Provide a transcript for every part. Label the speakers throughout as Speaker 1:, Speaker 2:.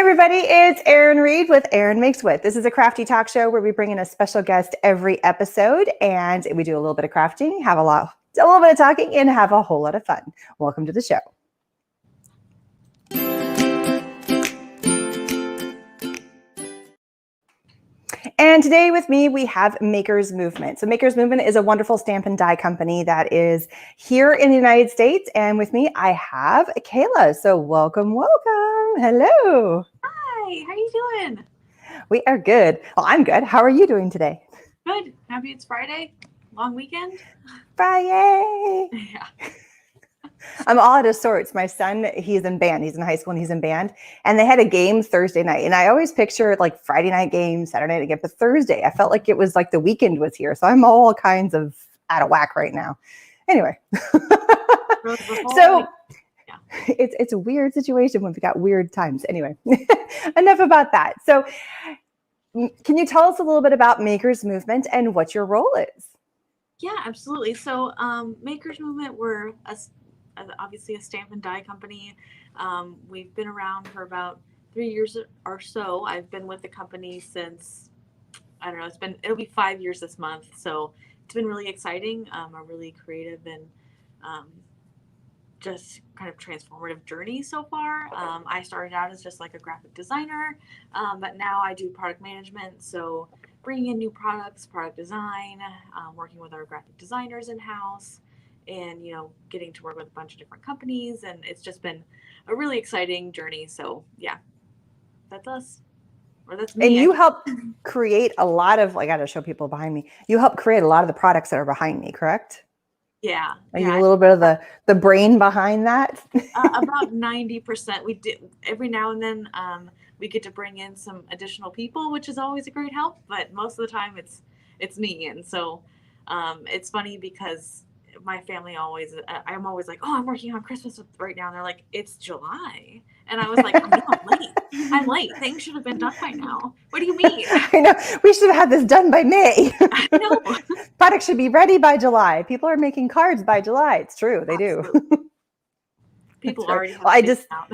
Speaker 1: everybody, it's Erin Reed with Erin Makes. This is a crafty talk show where we bring in a special guest every episode, and we do a little bit of crafting, have a little bit of talking, and have a whole lot of fun. Welcome to the show. And today with me, we have Makers Movement. So Makers Movement is a wonderful stamp and die company that is here in the United States. And with me, I have Kayla. So welcome. Hello.
Speaker 2: Hi, how are you doing?
Speaker 1: We are good. Well, I'm good. How are you doing today?
Speaker 2: Good. Happy it's Friday. Long weekend.
Speaker 1: Friday.
Speaker 2: Yeah.
Speaker 1: I'm all out of sorts. My son, he's in band. He's in high school and he's in band. And they had a game Thursday night. And I always picture like Friday night game, Saturday night game, but Thursday, I felt like it was like the weekend was here. So I'm all kinds of out of whack right now. Anyway. So yeah. It's a weird situation when we got weird times. Anyway, enough about that. So can you tell us a little bit about Makers Movement and what your role is?
Speaker 2: Yeah, absolutely. So Makers Movement, we're obviously a stamp and die company. We've been around for about 3 years or so. I've been with the company since, I don't know, it'll be 5 years this month. So it's been really exciting, a really creative and just kind of transformative journey so far. I started out as just like a graphic designer, but now I do product management. So bringing in new products, product design, working with our graphic designers in-house, and, getting to work with a bunch of different companies. And it's just been a really exciting journey. So yeah, that's us. Or that's me.
Speaker 1: And you help create a lot of, I got to show people behind me. You help create a lot of the products that are behind me, correct?
Speaker 2: Yeah.
Speaker 1: Are you a little bit of the brain behind that?
Speaker 2: About 90%. We did every now and then. We get to bring in some additional people, which is always a great help. But most of the time, it's me. And so it's funny because my family I'm always like, oh, I'm working on Christmas right now. And they're like, it's July. And I was like, I know, I'm late. Things should have been done by now. What do you mean?
Speaker 1: I know. We should have had this done by May.
Speaker 2: I know.
Speaker 1: Products should be ready by July. People are making cards by July. It's true. They Absolutely. Do.
Speaker 2: People already have out.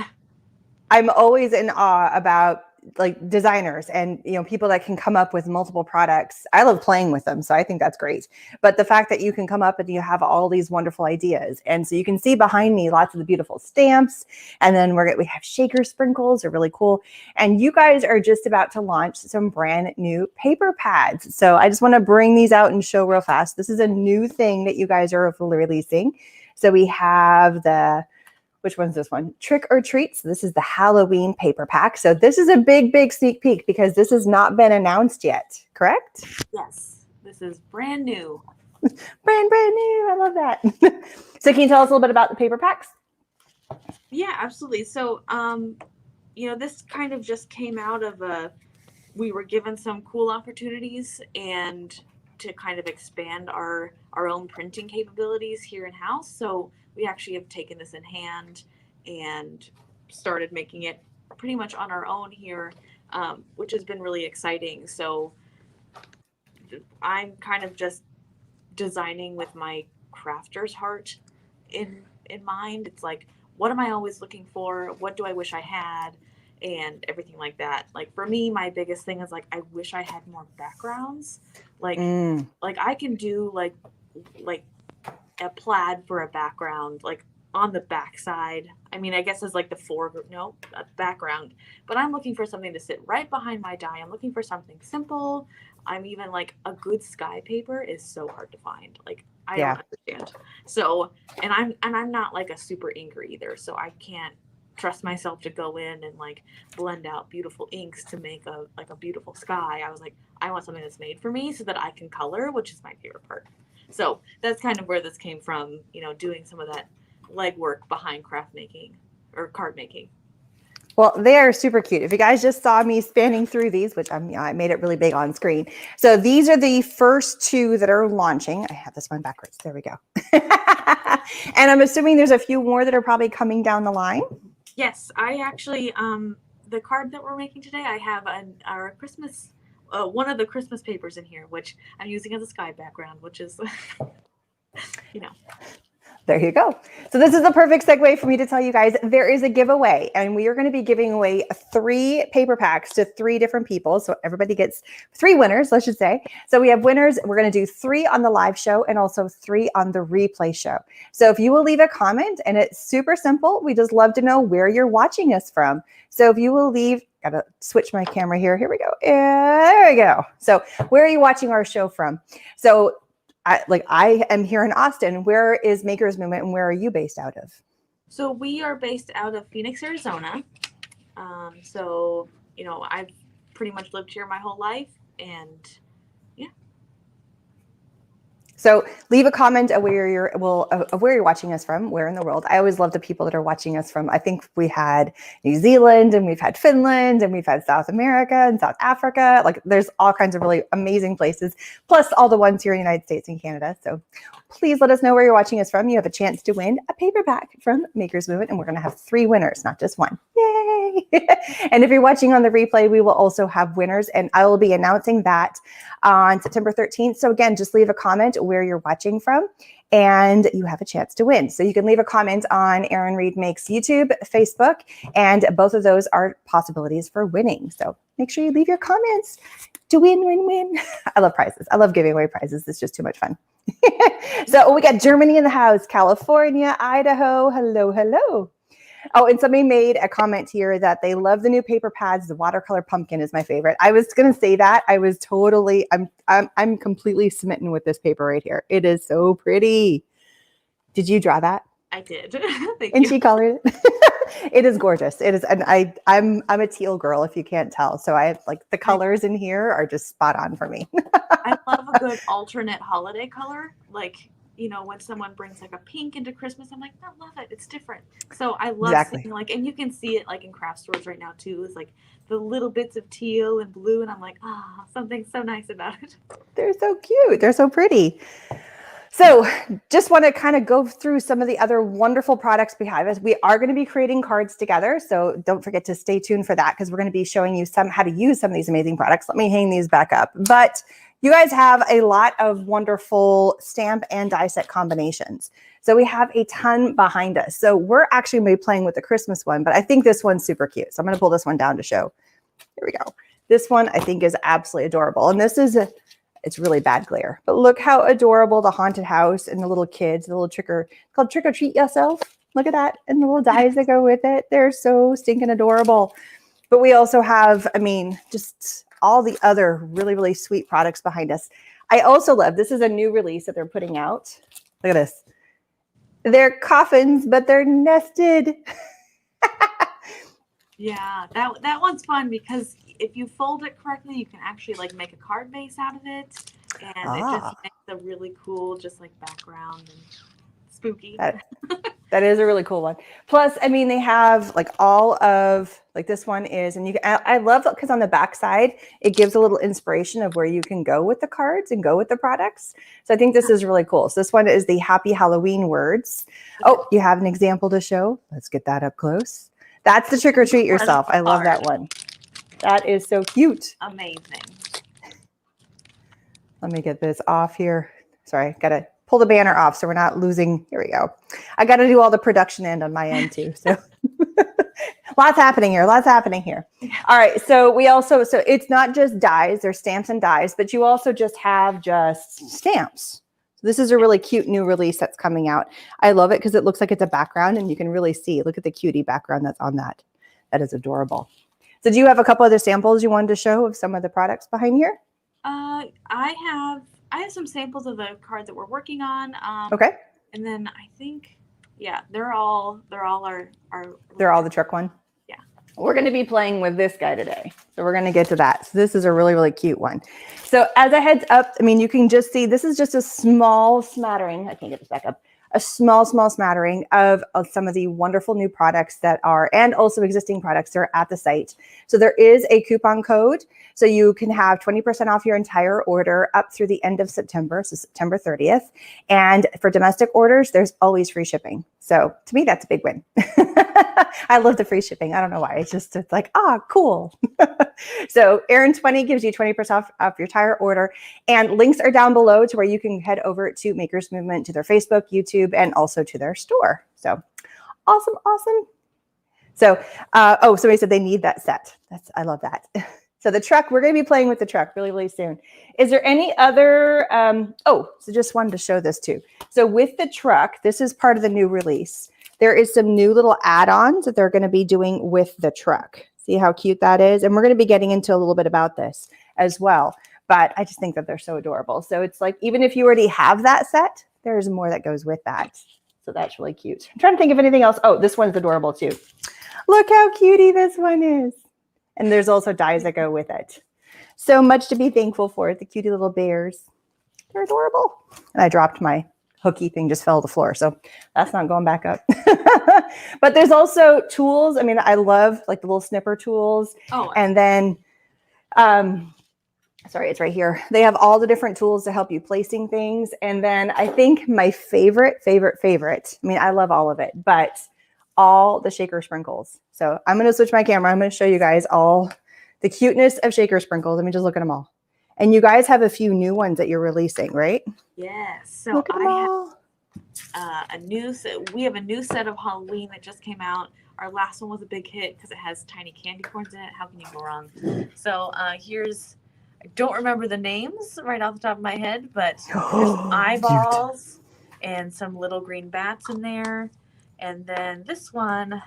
Speaker 1: I'm always in awe about like designers and, people that can come up with multiple products. I love playing with them. So I think that's great. But the fact that you can come up and you have all these wonderful ideas. And so you can see behind me lots of the beautiful stamps. And then we have shaker sprinkles. They're really cool. And you guys are just about to launch some brand new paper pads. So I just want to bring these out and show real fast. This is a new thing that you guys are releasing. So we have which one's this one? Trick or Treats. This is the Halloween paper pack. So this is a big sneak peek because this has not been announced yet, correct?
Speaker 2: Yes, this is brand new.
Speaker 1: brand new. I love that. So can you tell us a little bit about the paper packs?
Speaker 2: Yeah, absolutely. So, this kind of just came out of we were given some cool opportunities and to kind of expand our own printing capabilities here in-house. So we actually have taken this in hand and started making it pretty much on our own here, which has been really exciting. So I'm kind of just designing with my crafter's heart in mind. It's like, what am I always looking for? What do I wish I had? And everything like that. Like for me, my biggest thing is like, I wish I had more backgrounds. Like I can do like a plaid for a background, like on the backside. I mean, I guess it's like a background, but I'm looking for something to sit right behind my die. I'm looking for something simple. I'm even like a good sky paper is so hard to find. Like I don't understand. So, and I'm not like a super inker either. So I can't trust myself to go in and like blend out beautiful inks to make a beautiful sky. I was like, I want something that's made for me so that I can color, which is my favorite part. So that's kind of where this came from, doing some of that legwork behind craft making or card making.
Speaker 1: Well, they are super cute. If you guys just saw me spanning through these, which I made it really big on screen. So these are the first two that are launching. I have this one backwards. There we go. And I'm assuming there's a few more that are probably coming down the line.
Speaker 2: Yes, I actually, the card that we're making today, I have our Christmas, one of the Christmas papers in here, which I'm using as a sky background, which is,
Speaker 1: There you go. So this is the perfect segue for me to tell you guys there is a giveaway, and we are going to be giving away 3 paper packs to 3 different people. So everybody gets 3 winners, let's just say. So we have winners. We're going to do 3 on the live show and also 3 on the replay show. So if you will leave a comment, and it's super simple, we just love to know where you're watching us from. So if you will leave, gotta switch my camera here. Here we go. There we go. So where are you watching our show from? So I am here in Austin. Where is Makers Movement, and where are you based out of?
Speaker 2: So we are based out of Phoenix, Arizona. So, I've pretty much lived here my whole life, and yeah.
Speaker 1: So leave a comment of where you're watching us from, where in the world. I always love the people that are watching us from. I think we had New Zealand, and we've had Finland, and we've had South America and South Africa. Like, there's all kinds of really amazing places, plus all the ones here in the United States and Canada. So please let us know where you're watching us from. You have a chance to win a paper pack from Makers Movement, and we're going to have 3 winners, not just 1. Yay! And if you're watching on the replay, we will also have winners, and I will be announcing that on September 13th. So again, just leave a comment where you're watching from, and you have a chance to win. So you can leave a comment on Erin Makes YouTube, Facebook, and both of those are possibilities for winning. So make sure you leave your comments to win. I love prizes. I love giving away prizes. It's just too much fun. So we got Germany in the house, California, Idaho. Hello. Oh, and somebody made a comment here that they love the new paper pads. The watercolor pumpkin is my favorite. I was going to say that. I'm completely smitten with this paper right here. It is so pretty. Did you draw that?
Speaker 2: I did.
Speaker 1: Thank you. She colored it. It is gorgeous. It is, and I'm a teal girl, if you can't tell. So I like the colors in here are just spot on for me.
Speaker 2: I love a good alternate holiday color. Like, when someone brings like a pink into Christmas, I'm like, I love it. It's different. So I love seeing and you can see it like in craft stores right now too. It's like the little bits of teal and blue, and I'm like, something so nice about it.
Speaker 1: They're so cute. They're so pretty. So just want to kind of go through some of the other wonderful products behind us. We are going to be creating cards together. So don't forget to stay tuned for that, because we're going to be showing you how to use some of these amazing products. Let me hang these back up. But you guys have a lot of wonderful stamp and die set combinations. So we have a ton behind us. So we're actually going to be playing with the Christmas one, but I think this one's super cute. So I'm going to pull this one down to show. Here we go. This one I think is absolutely adorable. And this is it's really bad glare, but look how adorable the haunted house and the little kids, the little trick or treat yourself. Look at that. And the little dies that go with it. They're so stinking adorable. But we also have, just all the other really, really sweet products behind us. I also love, this is a new release that they're putting out. Look at this. They're coffins, but they're nested.
Speaker 2: Yeah, that one's fun, because if you fold it correctly, you can actually like make a card base out of it, and it just makes a really cool, just like background and spooky.
Speaker 1: That is a really cool one. Plus, they have like all of like this one is, and I love it because on the back side it gives a little inspiration of where you can go with the cards and go with the products. So I think this is really cool. So this one is the Happy Halloween words. Oh, you have an example to show. Let's get that up close. That's the trick or treat yourself. I love that one. That is so cute.
Speaker 2: Amazing.
Speaker 1: Let me get this off here. Sorry, got to pull the banner off so we're not losing. Here we go. I got to do all the production end on my end too. So lots happening here. All right. So so it's not just dies. There's stamps and dies, but you also just have stamps. This is a really cute new release that's coming out. I love it because it looks like it's a background, and you can really see, look at the cutie background that's on that. That is adorable. So do you have a couple other samples you wanted to show of some of the products behind here?
Speaker 2: I have some samples of the cards that we're working on.
Speaker 1: Okay.
Speaker 2: And then I think, they're all our
Speaker 1: They're all the trick one?
Speaker 2: Yeah.
Speaker 1: We're going to be playing with this guy today. So we're going to get to that. So this is a really, really cute one. So as a heads up, you can just see, this is just a small smattering. I can't get this back up. A small smattering of some of the wonderful new products that are, and also existing products that are at the site. So there is a coupon code. So you can have 20% off your entire order up through the end of September, so September 30th. And for domestic orders, there's always free shipping. So to me, that's a big win. I love the free shipping. I don't know why. It's like, cool. So Erin 20 gives you 20% off your entire order. And links are down below to where you can head over to Makers Movement, to their Facebook, YouTube, and also to their store. So awesome, awesome. So, somebody said they need that set. I love that. So the truck, we're going to be playing with the truck really, really soon. Is there any other, so just wanted to show this too. So with the truck, this is part of the new release. There is some new little add-ons that they're going to be doing with the truck. See how cute that is? And we're going to be getting into a little bit about this as well. But I just think that they're so adorable. So it's like, even if you already have that set, there's more that goes with that. So that's really cute. I'm trying to think of anything else. Oh, this one's adorable too. Look how cutie this one is. And there's also dies that go with it. So much to be thankful for. The cutie little bears. They're adorable. And I dropped my hooky thing, just fell to the floor. So that's not going back up. But there's also tools. I mean, I love like the little snipper tools.
Speaker 2: Oh.
Speaker 1: And then, sorry, it's right here. They have all the different tools to help you placing things. And then I think my favorite, I mean, I love all of it, but all the shaker sprinkles. So I'm going to switch my camera. I'm going to show you guys all the cuteness of shaker sprinkles. Let me just look at them all. And you guys have a few new ones that you're releasing, right?
Speaker 2: Yes. So
Speaker 1: look at them all.
Speaker 2: We have a new set of Halloween that just came out. Our last one was a big hit because it has tiny candy corns in it. How can you go wrong? So I don't remember the names right off the top of my head, but there's eyeballs and some little green bats in there. And then this one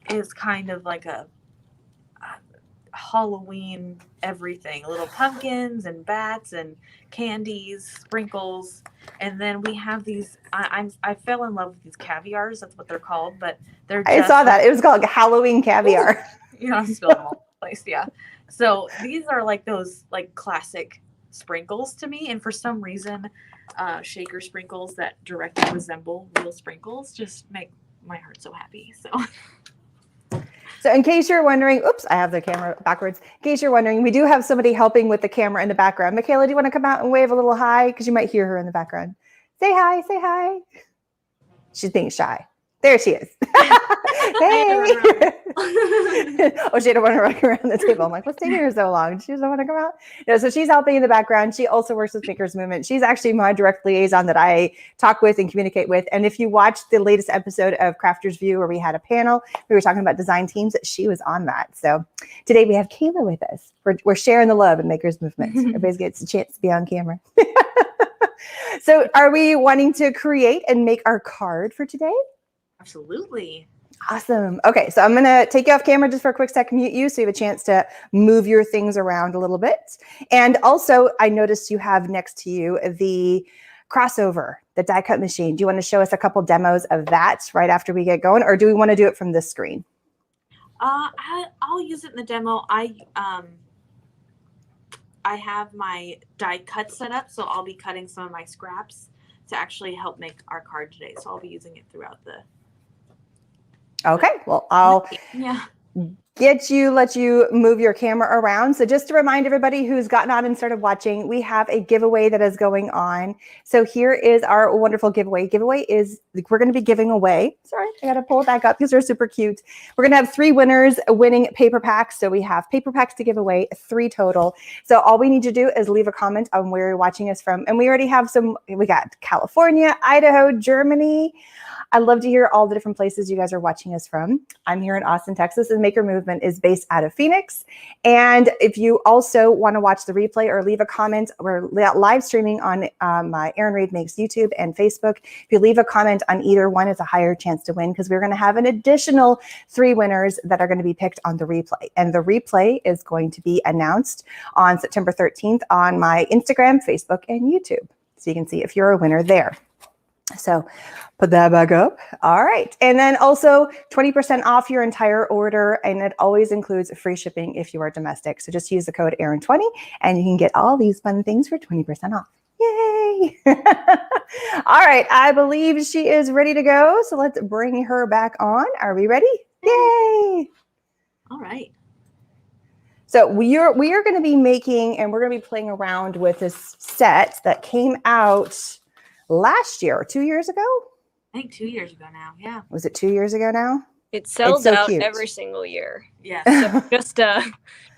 Speaker 2: is kind of like a Halloween everything, little pumpkins and bats and candies, sprinkles. And then we have these, I fell in love with these caviars. That's what they're called, but they're just,
Speaker 1: I saw that. It was called Halloween caviar.
Speaker 2: I'm spilling them all over the place. Yeah. So these are like those like classic sprinkles to me. And for some reason, shaker sprinkles that directly resemble real sprinkles just make my heart so happy. So
Speaker 1: in case you're wondering, oops, I have the camera backwards. In case you're wondering, we do have somebody helping with the camera in the background. Michaela, do you want to come out and wave a little hi? Because you might hear her in the background. Say hi, say hi. She's being shy. There she is. Hey. Oh, she didn't want to run around the table. I'm like, what's taking her so long? She doesn't want to come out. No, so she's helping in the background. She also works with Makers Movement. She's actually my direct liaison that I talk with and communicate with. And if you watched the latest episode of Crafters View where we had a panel, we were talking about design teams, she was on that. So today we have Kayla with us. We're sharing the love in Makers Movement. Everybody gets a chance to be on camera. So are we wanting to create and make our card for today?
Speaker 2: Absolutely.
Speaker 1: Awesome. Okay, so I'm going to take you off camera just for a quick sec, mute you, so you have a chance to move your things around a little bit. And also, I noticed you have next to you the crossover, the die cut machine. Do you want to show us a couple demos of that right after we get going, or do we want to do it from this screen?
Speaker 2: I'll use it in the demo. I have my die cut set up, so I'll be cutting some of my scraps to actually help make our card today. So I'll be using it throughout the.
Speaker 1: Okay, well, I'll let you move your camera around. So just to remind everybody who's gotten on and started watching, we have a giveaway that is going on. So here is our wonderful giveaway. Giveaway is, we're going to be giving away, sorry, I got to pull it back up because they're super cute. We're going to have 3 winners winning paper packs. So we have paper packs to give away, 3 total. So all we need to do is leave a comment on where you're watching us from. And we already have we got California, Idaho, Germany. I'd love to hear all the different places you guys are watching us from. I'm here in Austin, Texas, and Maker Movement is based out of Phoenix. And if you also want to watch the replay or leave a comment, we're live streaming on my Erin Makes YouTube and Facebook. If you leave a comment on either one, it's a higher chance to win because we're going to have an additional 3 winners that are going to be picked on the replay. And the replay is going to be announced on September 13th on my Instagram, Facebook, and YouTube. So you can see if you're a winner there. So put that back up. All right. And then also 20% off your entire order. And it always includes free shipping if you are domestic. So just use the code Erin20 and you can get all these fun things for 20% off. Yay. All right. I believe she is ready to go. So let's bring her back on. Are we ready? Yay.
Speaker 2: All right.
Speaker 1: So we are going to be making, and we're going to be playing around with this set that came out last year or 2 years ago?
Speaker 2: I think 2 years ago now. Yeah.
Speaker 1: Was it 2 years ago now?
Speaker 3: It sells
Speaker 1: so
Speaker 3: out
Speaker 1: cute.
Speaker 3: every single year.
Speaker 2: Yes.
Speaker 3: So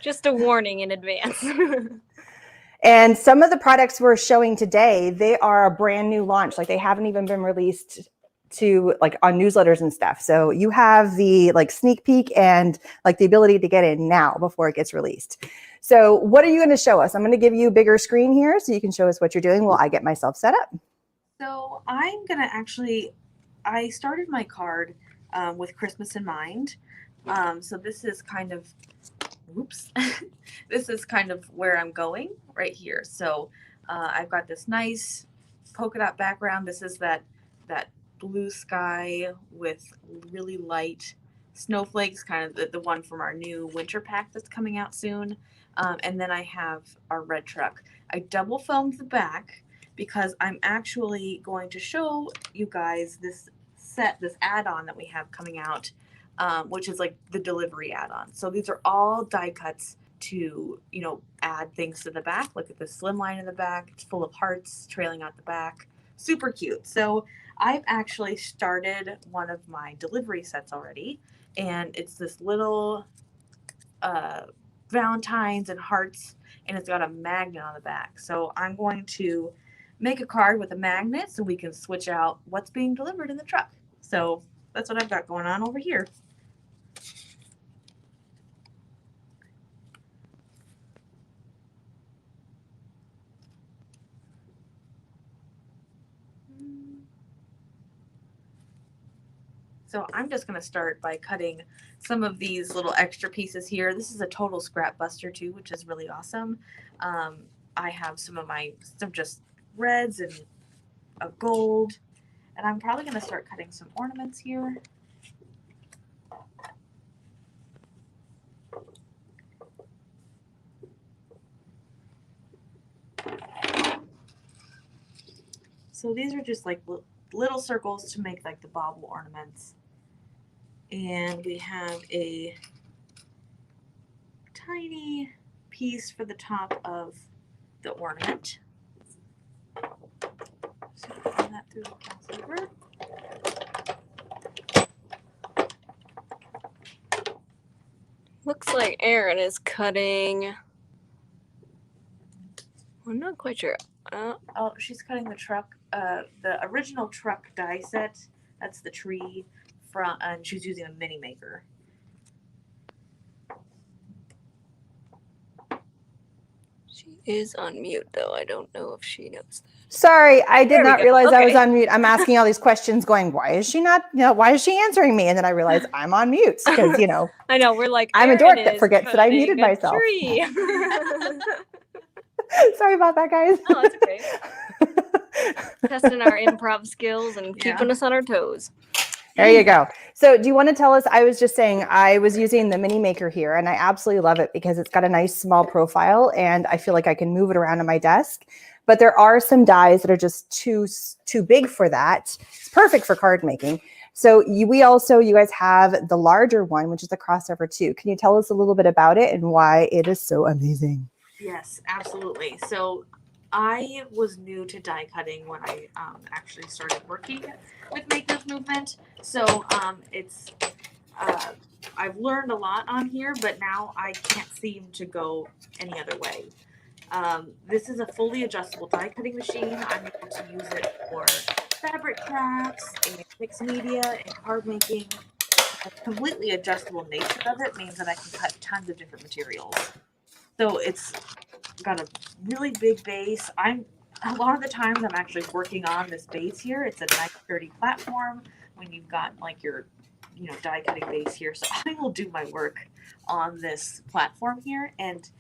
Speaker 3: just a warning in advance.
Speaker 1: And some of the products we're showing today, they are a brand new launch. Like they haven't even been released to like on newsletters and stuff. So you have the like sneak peek and like the ability to get in now before it gets released. So what are you going to show us? I'm going to give you a bigger screen here so you can show us what you're doing while I get myself set up.
Speaker 2: So I'm going to actually, I started my card with Christmas in mind. So this is kind of, whoops, this is kind of where I'm going right here. So I've got this nice polka dot background. This is that blue sky with really light snowflakes, kind of the one from our new winter pack that's coming out soon. And then I have our red truck. I double filmed the back because I'm actually going to show you guys this add-on that we have coming out, which is like the delivery add-on. So these are all die cuts to, add things to the back. Look at the slim line in the back. It's full of hearts trailing out the back. Super cute. So I've actually started one of my delivery sets already, and it's this little Valentines and hearts, and it's got a magnet on the back. So I'm going to make a card with a magnet so we can switch out what's being delivered in the truck. So that's what I've got going on over here. So I'm just going to start by cutting some of these little extra pieces here. This is a total scrap buster too, which is really awesome. I have some just reds and a gold, and I'm probably going to start cutting some ornaments here. So these are just like little circles to make like the bauble ornaments. And we have a tiny piece for the top of the ornament. So run that through the calcifer.
Speaker 3: Looks like Erin is cutting. I'm not quite sure.
Speaker 2: Oh, she's cutting the truck, the original truck die set. That's the tree from, and she's using a mini maker.
Speaker 3: She is on mute, though. I don't know if she knows that.
Speaker 1: Sorry, I did not realize I was
Speaker 3: Okay.
Speaker 1: on mute. I'm asking all these questions going, why is she not, why is she answering me? And then I realized I'm on mute because,
Speaker 3: I know, we're like,
Speaker 1: I'm a
Speaker 3: Erin
Speaker 1: dork that
Speaker 3: is
Speaker 1: forgets that I muted
Speaker 3: cutting a
Speaker 1: myself.
Speaker 3: tree.
Speaker 1: Sorry about that, guys.
Speaker 3: Oh, that's okay. Testing our improv skills and keeping us on our toes.
Speaker 1: There you go. So do you want to tell us, I was just saying I was using the mini maker here and I absolutely love it because it's got a nice small profile and I feel like I can move it around on my desk. But there are some dies that are just too big for that. It's perfect for card making. So you guys have the larger one, which is the crossover too. Can you tell us a little bit about it and why it is so amazing?
Speaker 2: Yes, absolutely. So I was new to die cutting when I actually started working with Maker's Movement. So I've learned a lot on here, but now I can't seem to go any other way. This is a fully adjustable die cutting machine. I'm able to use it for fabric crafts and mixed media and card making. The completely adjustable nature of it means that I can cut tons of different materials. So it's got a really big base. A lot of the times I'm actually working on this base here. It's a nice sturdy platform when you've got like your die cutting base here. So I will do my work on this platform here, and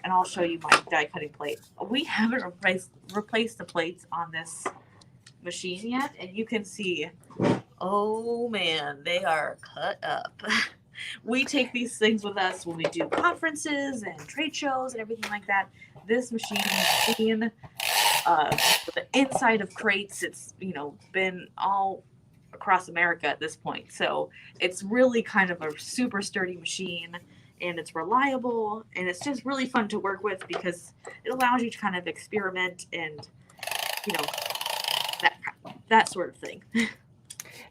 Speaker 2: I'll show you my die cutting plate. We haven't replaced the plates on this machine yet, and you can see, oh man, they are cut up. We take these things with us when we do conferences and trade shows and everything like that. This machine has been the inside of crates. It's been all across America at this point. So it's really kind of a super sturdy machine, and it's reliable, and it's just really fun to work with because it allows you to kind of experiment and that sort of thing.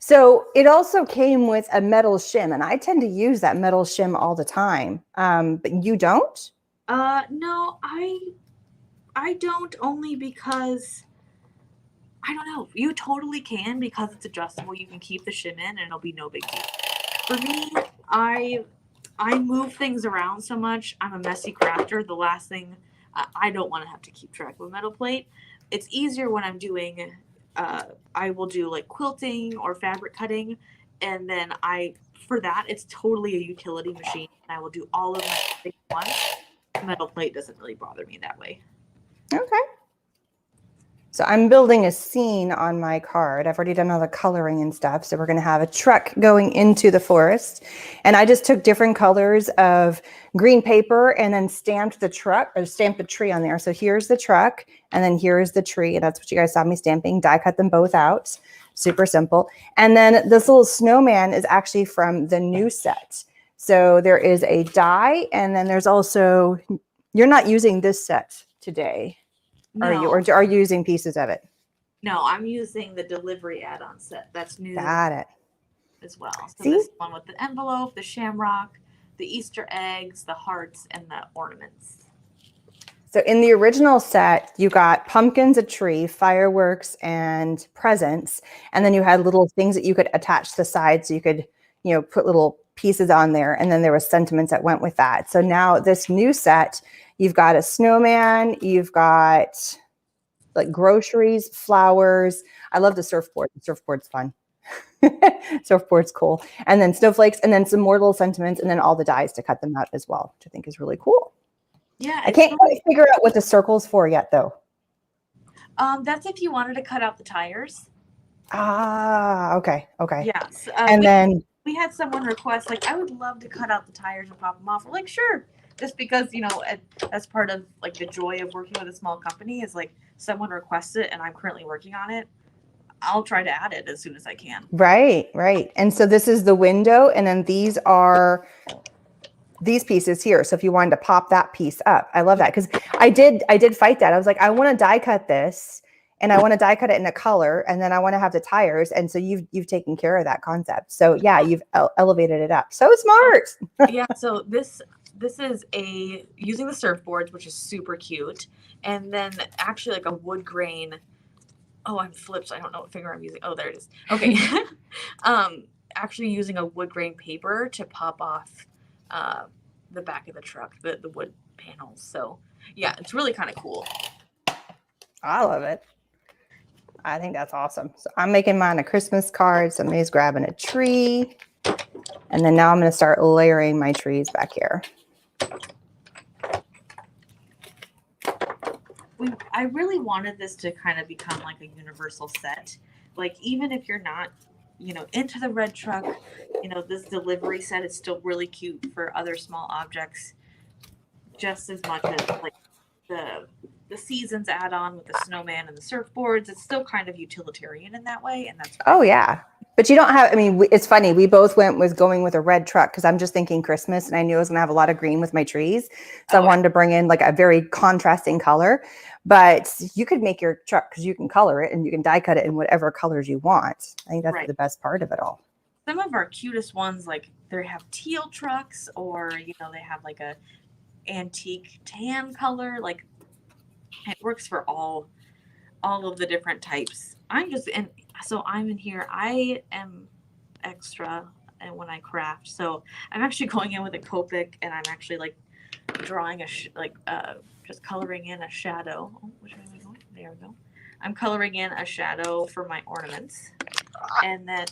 Speaker 1: So it also came with a metal shim, and I tend to use that metal shim all the time. But you don't?
Speaker 2: No, I don't, only because I don't know. You totally can, because it's adjustable. You can keep the shim in and it'll be no big deal. For me, I move things around so much. I'm a messy crafter. The last thing, I don't want to have to keep track of a metal plate. It's easier when I'm doing, I will do like quilting or fabric cutting. And then for that, it's totally a utility machine. And I will do all of my things once. Metal plate doesn't really bother me that way.
Speaker 1: Okay. So I'm building a scene on my card. I've already done all the coloring and stuff. So we're going to have a truck going into the forest. And I just took different colors of green paper and then stamped the truck, or stamped the tree on there. So here's the truck and then here's the tree. That's what you guys saw me stamping. Die cut them both out. Super simple. And then this little snowman is actually from the new set. So there is a die, and then there's also, you're not using this set today.
Speaker 2: No.
Speaker 1: Are you, or are you using pieces of it?
Speaker 2: No, I'm using the delivery add-on set. That's new.
Speaker 1: Got it.
Speaker 2: As well. So
Speaker 1: See?
Speaker 2: this one with the envelope, the shamrock, the Easter eggs, the hearts, and the ornaments.
Speaker 1: So in the original set, you got pumpkins, a tree, fireworks, and presents. And then you had little things that you could attach to the side, so you could, you know, put little pieces on there. And then there was sentiments that went with that. So now this new set, you've got a snowman, you've got like groceries, flowers. I love the surfboard. The surfboard's fun. Surfboard's cool. And then snowflakes, and then some more little sentiments, and then all the dies to cut them out as well, which I think is really cool.
Speaker 2: Yeah.
Speaker 1: I can't quite figure out what the circle's for yet, though.
Speaker 2: That's if you wanted to cut out the tires.
Speaker 1: Ah, okay. Okay.
Speaker 2: Yes.
Speaker 1: And then
Speaker 2: we had someone request, like, I would love to cut out the tires and pop them off. We're like, sure. Just because, you know, that's part of like the joy of working with a small company is like someone requests it and I'm currently working on it. I'll try to add it as soon as I can.
Speaker 1: right. And so this is the window, and then these are these pieces here. So if you wanted to pop that piece up, I love that, because I did fight that. I was like, I want to die cut this, and I want to die cut it in a color, and then I want to have the tires. And so you've taken care of that concept. So yeah, you've elevated it up. So smart.
Speaker 2: Yeah. So this is using the surfboards, which is super cute, and then actually like a wood grain. Oh, I'm flipped. I don't know what finger I'm using. Oh, there it is. Okay. Actually using a wood grain paper to pop off the back of the truck, the wood panels. So yeah, it's really kind of cool.
Speaker 1: I love it. I think that's awesome. So I'm making mine a Christmas card. Somebody's grabbing a tree. And then now I'm going to start layering my trees back here.
Speaker 2: I really wanted this to kind of become like a universal set. Like, even if you're not, you know, into the red truck, you know, this delivery set is still really cute for other small objects, just as much as like the seasons add-on with the snowman and the surfboards. It's still kind of utilitarian in that way, and that's great.
Speaker 1: Oh yeah. But you don't have, I mean, it's funny. We both went with going with a red truck because I'm just thinking Christmas, and I knew I was going to have a lot of green with my trees. So I wanted to bring in like a very contrasting color. But you could make your truck, because you can color it and you can die cut it in whatever colors you want. I think that's the best part of it all.
Speaker 2: Some of our cutest ones, like they have teal trucks, or, you know, they have like a antique tan color. Like, it works for all of the different types. I'm in here. I am extra, and when I craft, so I'm actually going in with a Copic, and I'm actually like drawing just coloring in a shadow. Oh, which way am I going? There we go. I'm coloring in a shadow for my ornaments, and then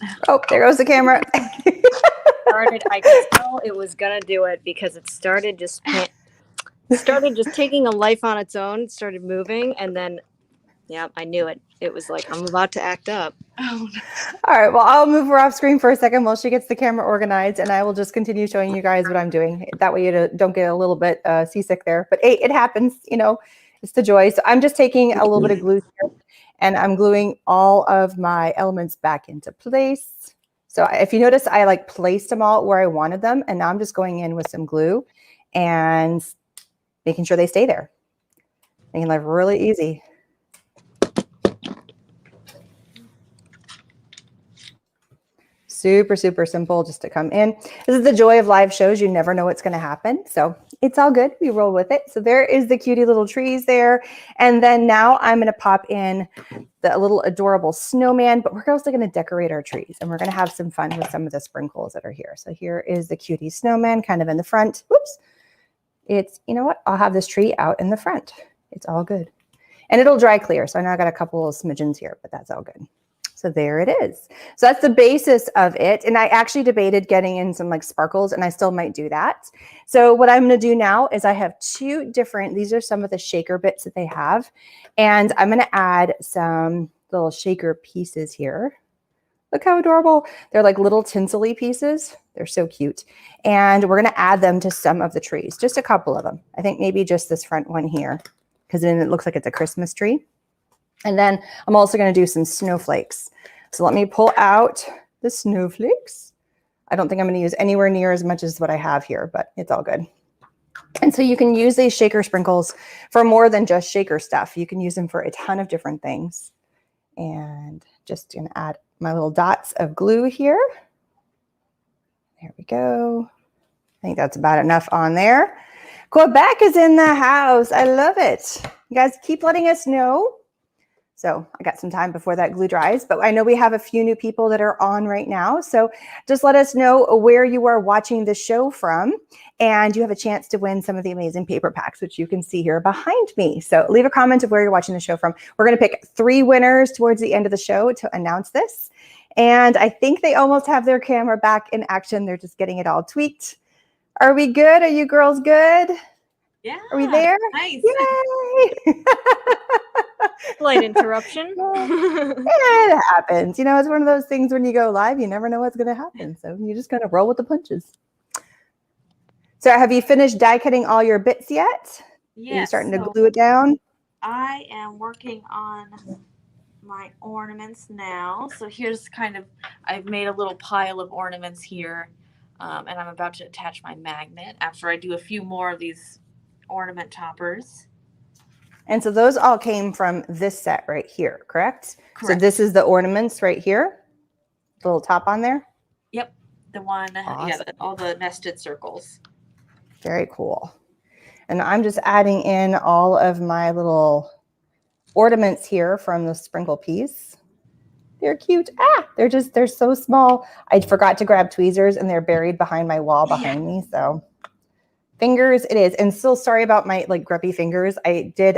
Speaker 1: there goes the camera.
Speaker 3: I could tell it was gonna do it because it started just taking a life on its own. It started moving, and then I knew it. It was like, I'm about to act up.
Speaker 1: Oh, no. All right. Well, I'll move her off screen for a second while she gets the camera organized, and I will just continue showing you guys what I'm doing. That way you don't get a little bit seasick there. But hey, it happens. You know, it's the joy. So I'm just taking a little bit of glue here, and I'm gluing all of my elements back into place. So if you notice, I like placed them all where I wanted them, and now I'm just going in with some glue and making sure they stay there. Making life really easy. Super, super simple just to come in. This is the joy of live shows. You never know what's going to happen. So it's all good. We roll with it. So there is the cutie little trees there. And then now I'm going to pop in the little adorable snowman, but we're also going to decorate our trees and we're going to have some fun with some of the sprinkles that are here. So here is the cutie snowman kind of in the front. Whoops. It's, you know what? I'll have this tree out in the front. It's all good. And it'll dry clear. So I know I got a couple of smidgens here, but that's all good. So there it is. So that's the basis of it. And I actually debated getting in some like sparkles and I still might do that. So what I'm going to do now is I have two different, these are some of the shaker bits that they have. And I'm going to add some little shaker pieces here. Look how adorable. They're like little tinsel-y pieces. They're so cute. And we're going to add them to some of the trees, just a couple of them. I think maybe just this front one here, because then it looks like it's a Christmas tree. And then I'm also going to do some snowflakes. So let me pull out the snowflakes. I don't think I'm going to use anywhere near as much as what I have here, but it's all good. And so you can use these shaker sprinkles for more than just shaker stuff. You can use them for a ton of different things. And just going to add my little dots of glue here. There we go. I think that's about enough on there. Quebec is in the house. I love it. You guys keep letting us know. So I got some time before that glue dries, but I know we have a few new people that are on right now. So just let us know where you are watching the show from, and you have a chance to win some of the amazing paper packs, which you can see here behind me. So leave a comment of where you're watching the show from. We're going to pick 3 winners towards the end of the show to announce this. And I think they almost have their camera back in action. They're just getting it all tweaked. Are we good? Are you girls good?
Speaker 2: Yeah.
Speaker 1: Are we there?
Speaker 2: Nice.
Speaker 1: Yay!
Speaker 3: Slight interruption.
Speaker 1: It happens. You know, it's one of those things when you go live, you never know what's going to happen. So you just got to roll with the punches. So have you finished die cutting all your bits yet?
Speaker 2: Yes.
Speaker 1: Are you starting to glue it down?
Speaker 2: I am working on my ornaments now. So here's kind of, I've made a little pile of ornaments here. And I'm about to attach my magnet after I do a few more of these ornament toppers.
Speaker 1: And so those all came from this set right here, correct?
Speaker 2: Correct.
Speaker 1: So this is the ornaments right here, the little top on there.
Speaker 2: Yep, the one,
Speaker 1: Awesome.
Speaker 2: yeah, all the nested circles.
Speaker 1: Very cool. And I'm just adding in all of my little ornaments here from the sprinkle piece. They're cute. They're so small. I forgot to grab tweezers and they're buried behind my wall behind me. So fingers it is. And still sorry about my like grubby fingers. I did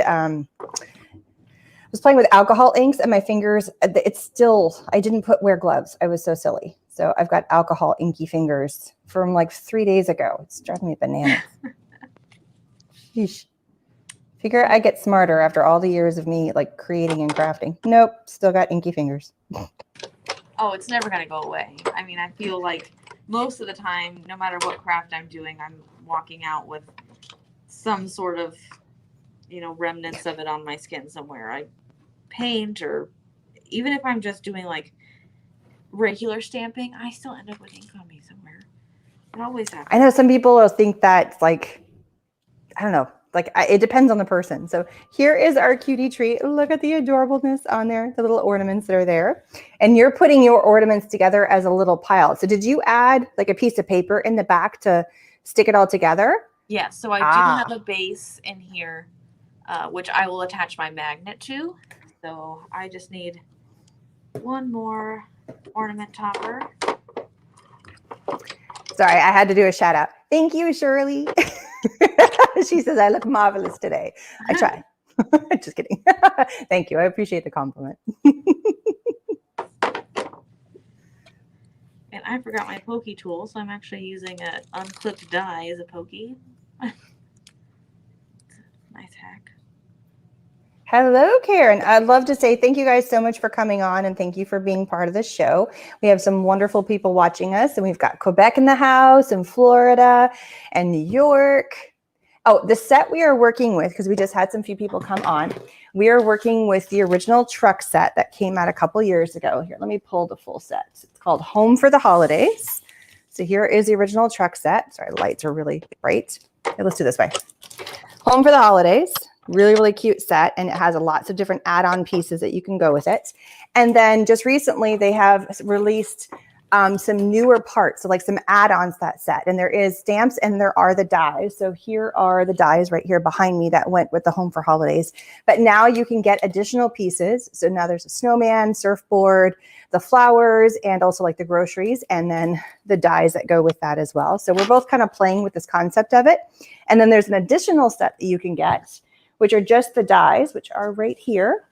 Speaker 1: was playing with alcohol inks and my fingers, it's still, I didn't wear gloves. I was so silly. So I've got alcohol inky fingers from like 3 days ago. It's driving me bananas. Sheesh. Figure I get smarter after all the years of me like creating and crafting. Nope, still got inky fingers.
Speaker 2: Oh, it's never going to go away. I mean, I feel like most of the time, no matter what craft I'm doing, I'm walking out with some sort of, you know, remnants of it on my skin somewhere. I paint, or even if I'm just doing like regular stamping, I still end up with ink on me somewhere. It always happens.
Speaker 1: I know some people will think that's like, I don't know, like it depends on the person. So here is our cutie tree. Look at the adorableness on there, the little ornaments that are there. And you're putting your ornaments together as a little pile. So did you add like a piece of paper in the back to stick it all together?
Speaker 2: Yeah, so I do have a base in here, which I will attach my magnet to. So I just need one more ornament topper.
Speaker 1: Sorry, I had to do a shout out. Thank you, Shirley. She says, I look marvelous today. I try. Just kidding. Thank you. I appreciate the compliment.
Speaker 2: And I forgot my pokey tool, so I'm actually using an unclipped die as a pokey. Nice hack.
Speaker 1: Hello, Karen. I'd love to say thank you guys so much for coming on and thank you for being part of the show. We have some wonderful people watching us, and we've got Quebec in the house and Florida and New York. Oh, the set we are working with, because we just had some few people come on, we are working with the original truck set that came out a couple years ago. Here, let me pull the full set. It's called Home for the Holidays. So here is the original truck set. Sorry, lights are really bright. Okay, let's do this way. Home for the Holidays. Really, really cute set, and it has lots of different add-on pieces that you can go with it. And then just recently, they have released some newer parts, so like some add-ons that set. And there is stamps and there are the dies. So here are the dies right here behind me that went with the Home for Holidays. But now you can get additional pieces. So now there's a snowman, surfboard, the flowers, and also like the groceries, and then the dies that go with that as well. So we're both kind of playing with this concept of it. And then there's an additional set that you can get, which are just the dies, which are right here.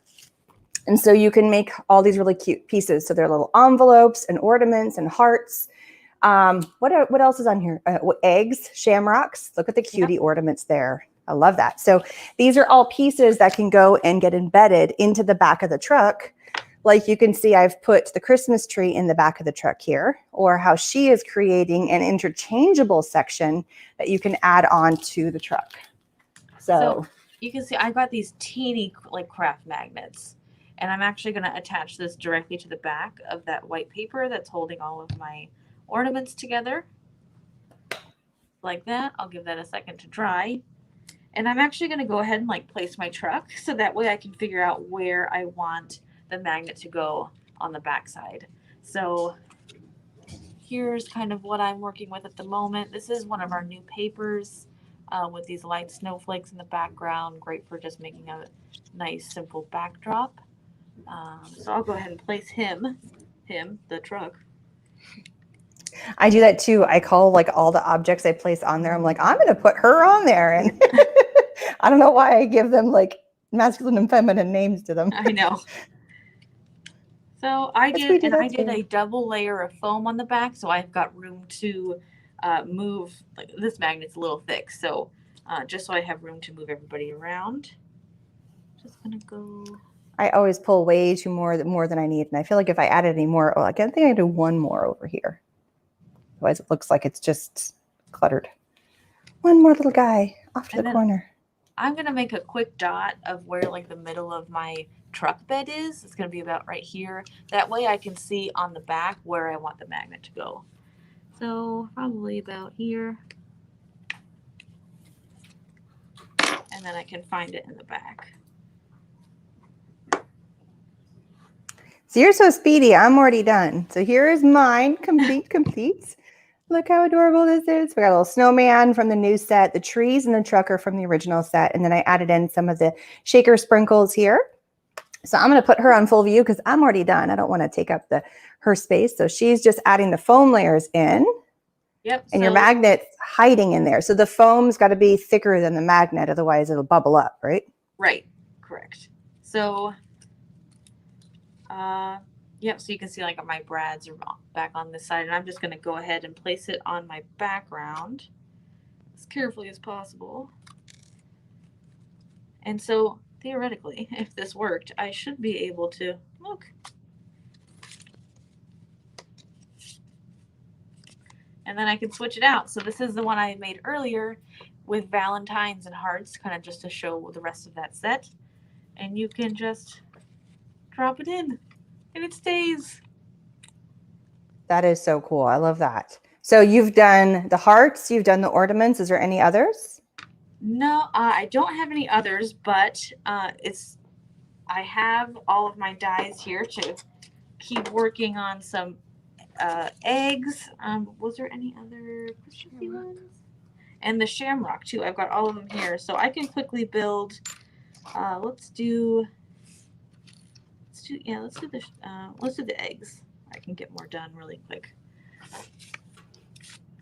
Speaker 1: And so you can make all these really cute pieces. So they're little envelopes and ornaments and hearts. What else is on here? Eggs, shamrocks. Look at the cutie ornaments there. I love that. So these are all pieces that can go and get embedded into the back of the truck. Like you can see, I've put the Christmas tree in the back of the truck here, or how she is creating an interchangeable section that you can add on to the truck. So
Speaker 2: you can see I got these teeny like craft magnets. And I'm actually going to attach this directly to the back of that white paper that's holding all of my ornaments together. Like that. I'll give that a second to dry. And I'm actually going to go ahead and like place my truck so that way I can figure out where I want the magnet to go on the back side. So here's kind of what I'm working with at the moment. This is one of our new papers with these light snowflakes in the background. Great for just making a nice simple backdrop. So I'll go ahead and place him, the truck.
Speaker 1: I do that too. I call like all the objects I place on there. I'm like, I'm going to put her on there. And I don't know why I give them like masculine and feminine names to them.
Speaker 2: I know. So I did a double layer of foam on the back. So I've got room to move. Like, this magnet's a little thick. So just so I have room to move everybody around. Just going to go.
Speaker 1: I always pull way too more than I need. And I feel like if I added any more, I think I do one more over here. Otherwise it looks like it's just cluttered. One more little guy off to the corner.
Speaker 2: I'm going to make a quick dot of where like the middle of my truck bed is. It's going to be about right here. That way I can see on the back where I want the magnet to go. So probably about here. And then I can find it in the back.
Speaker 1: So you're so speedy. I'm already done. So here is mine, complete. Look how adorable this is. We got a little snowman from the new set, the trees and the truck are from the original set. And then I added in some of the shaker sprinkles here. So I'm going to put her on full view because I'm already done. I don't want to take up her space. So she's just adding the foam layers in.
Speaker 2: Yep.
Speaker 1: And your magnet's hiding in there. So the foam's got to be thicker than the magnet. Otherwise it'll bubble up, right?
Speaker 2: Right. Correct. So yep, so you can see like my brads are back on this side, and I'm just going to go ahead and place it on my background as carefully as possible. And so theoretically, if this worked, I should be able to look. And then I can switch it out. So this is the one I made earlier with Valentines and hearts, kind of just to show the rest of that set. And you can just drop it in. And it stays.
Speaker 1: That is so cool. I love that. So you've done the hearts, you've done the ornaments. Is there any others?
Speaker 2: No, I don't have any others, but I have all of my dies here to keep working on some eggs. Was there any other Christmassy ones? And the shamrock too. I've got all of them here, so I can quickly build. Let's do the eggs. I can get more done really quick.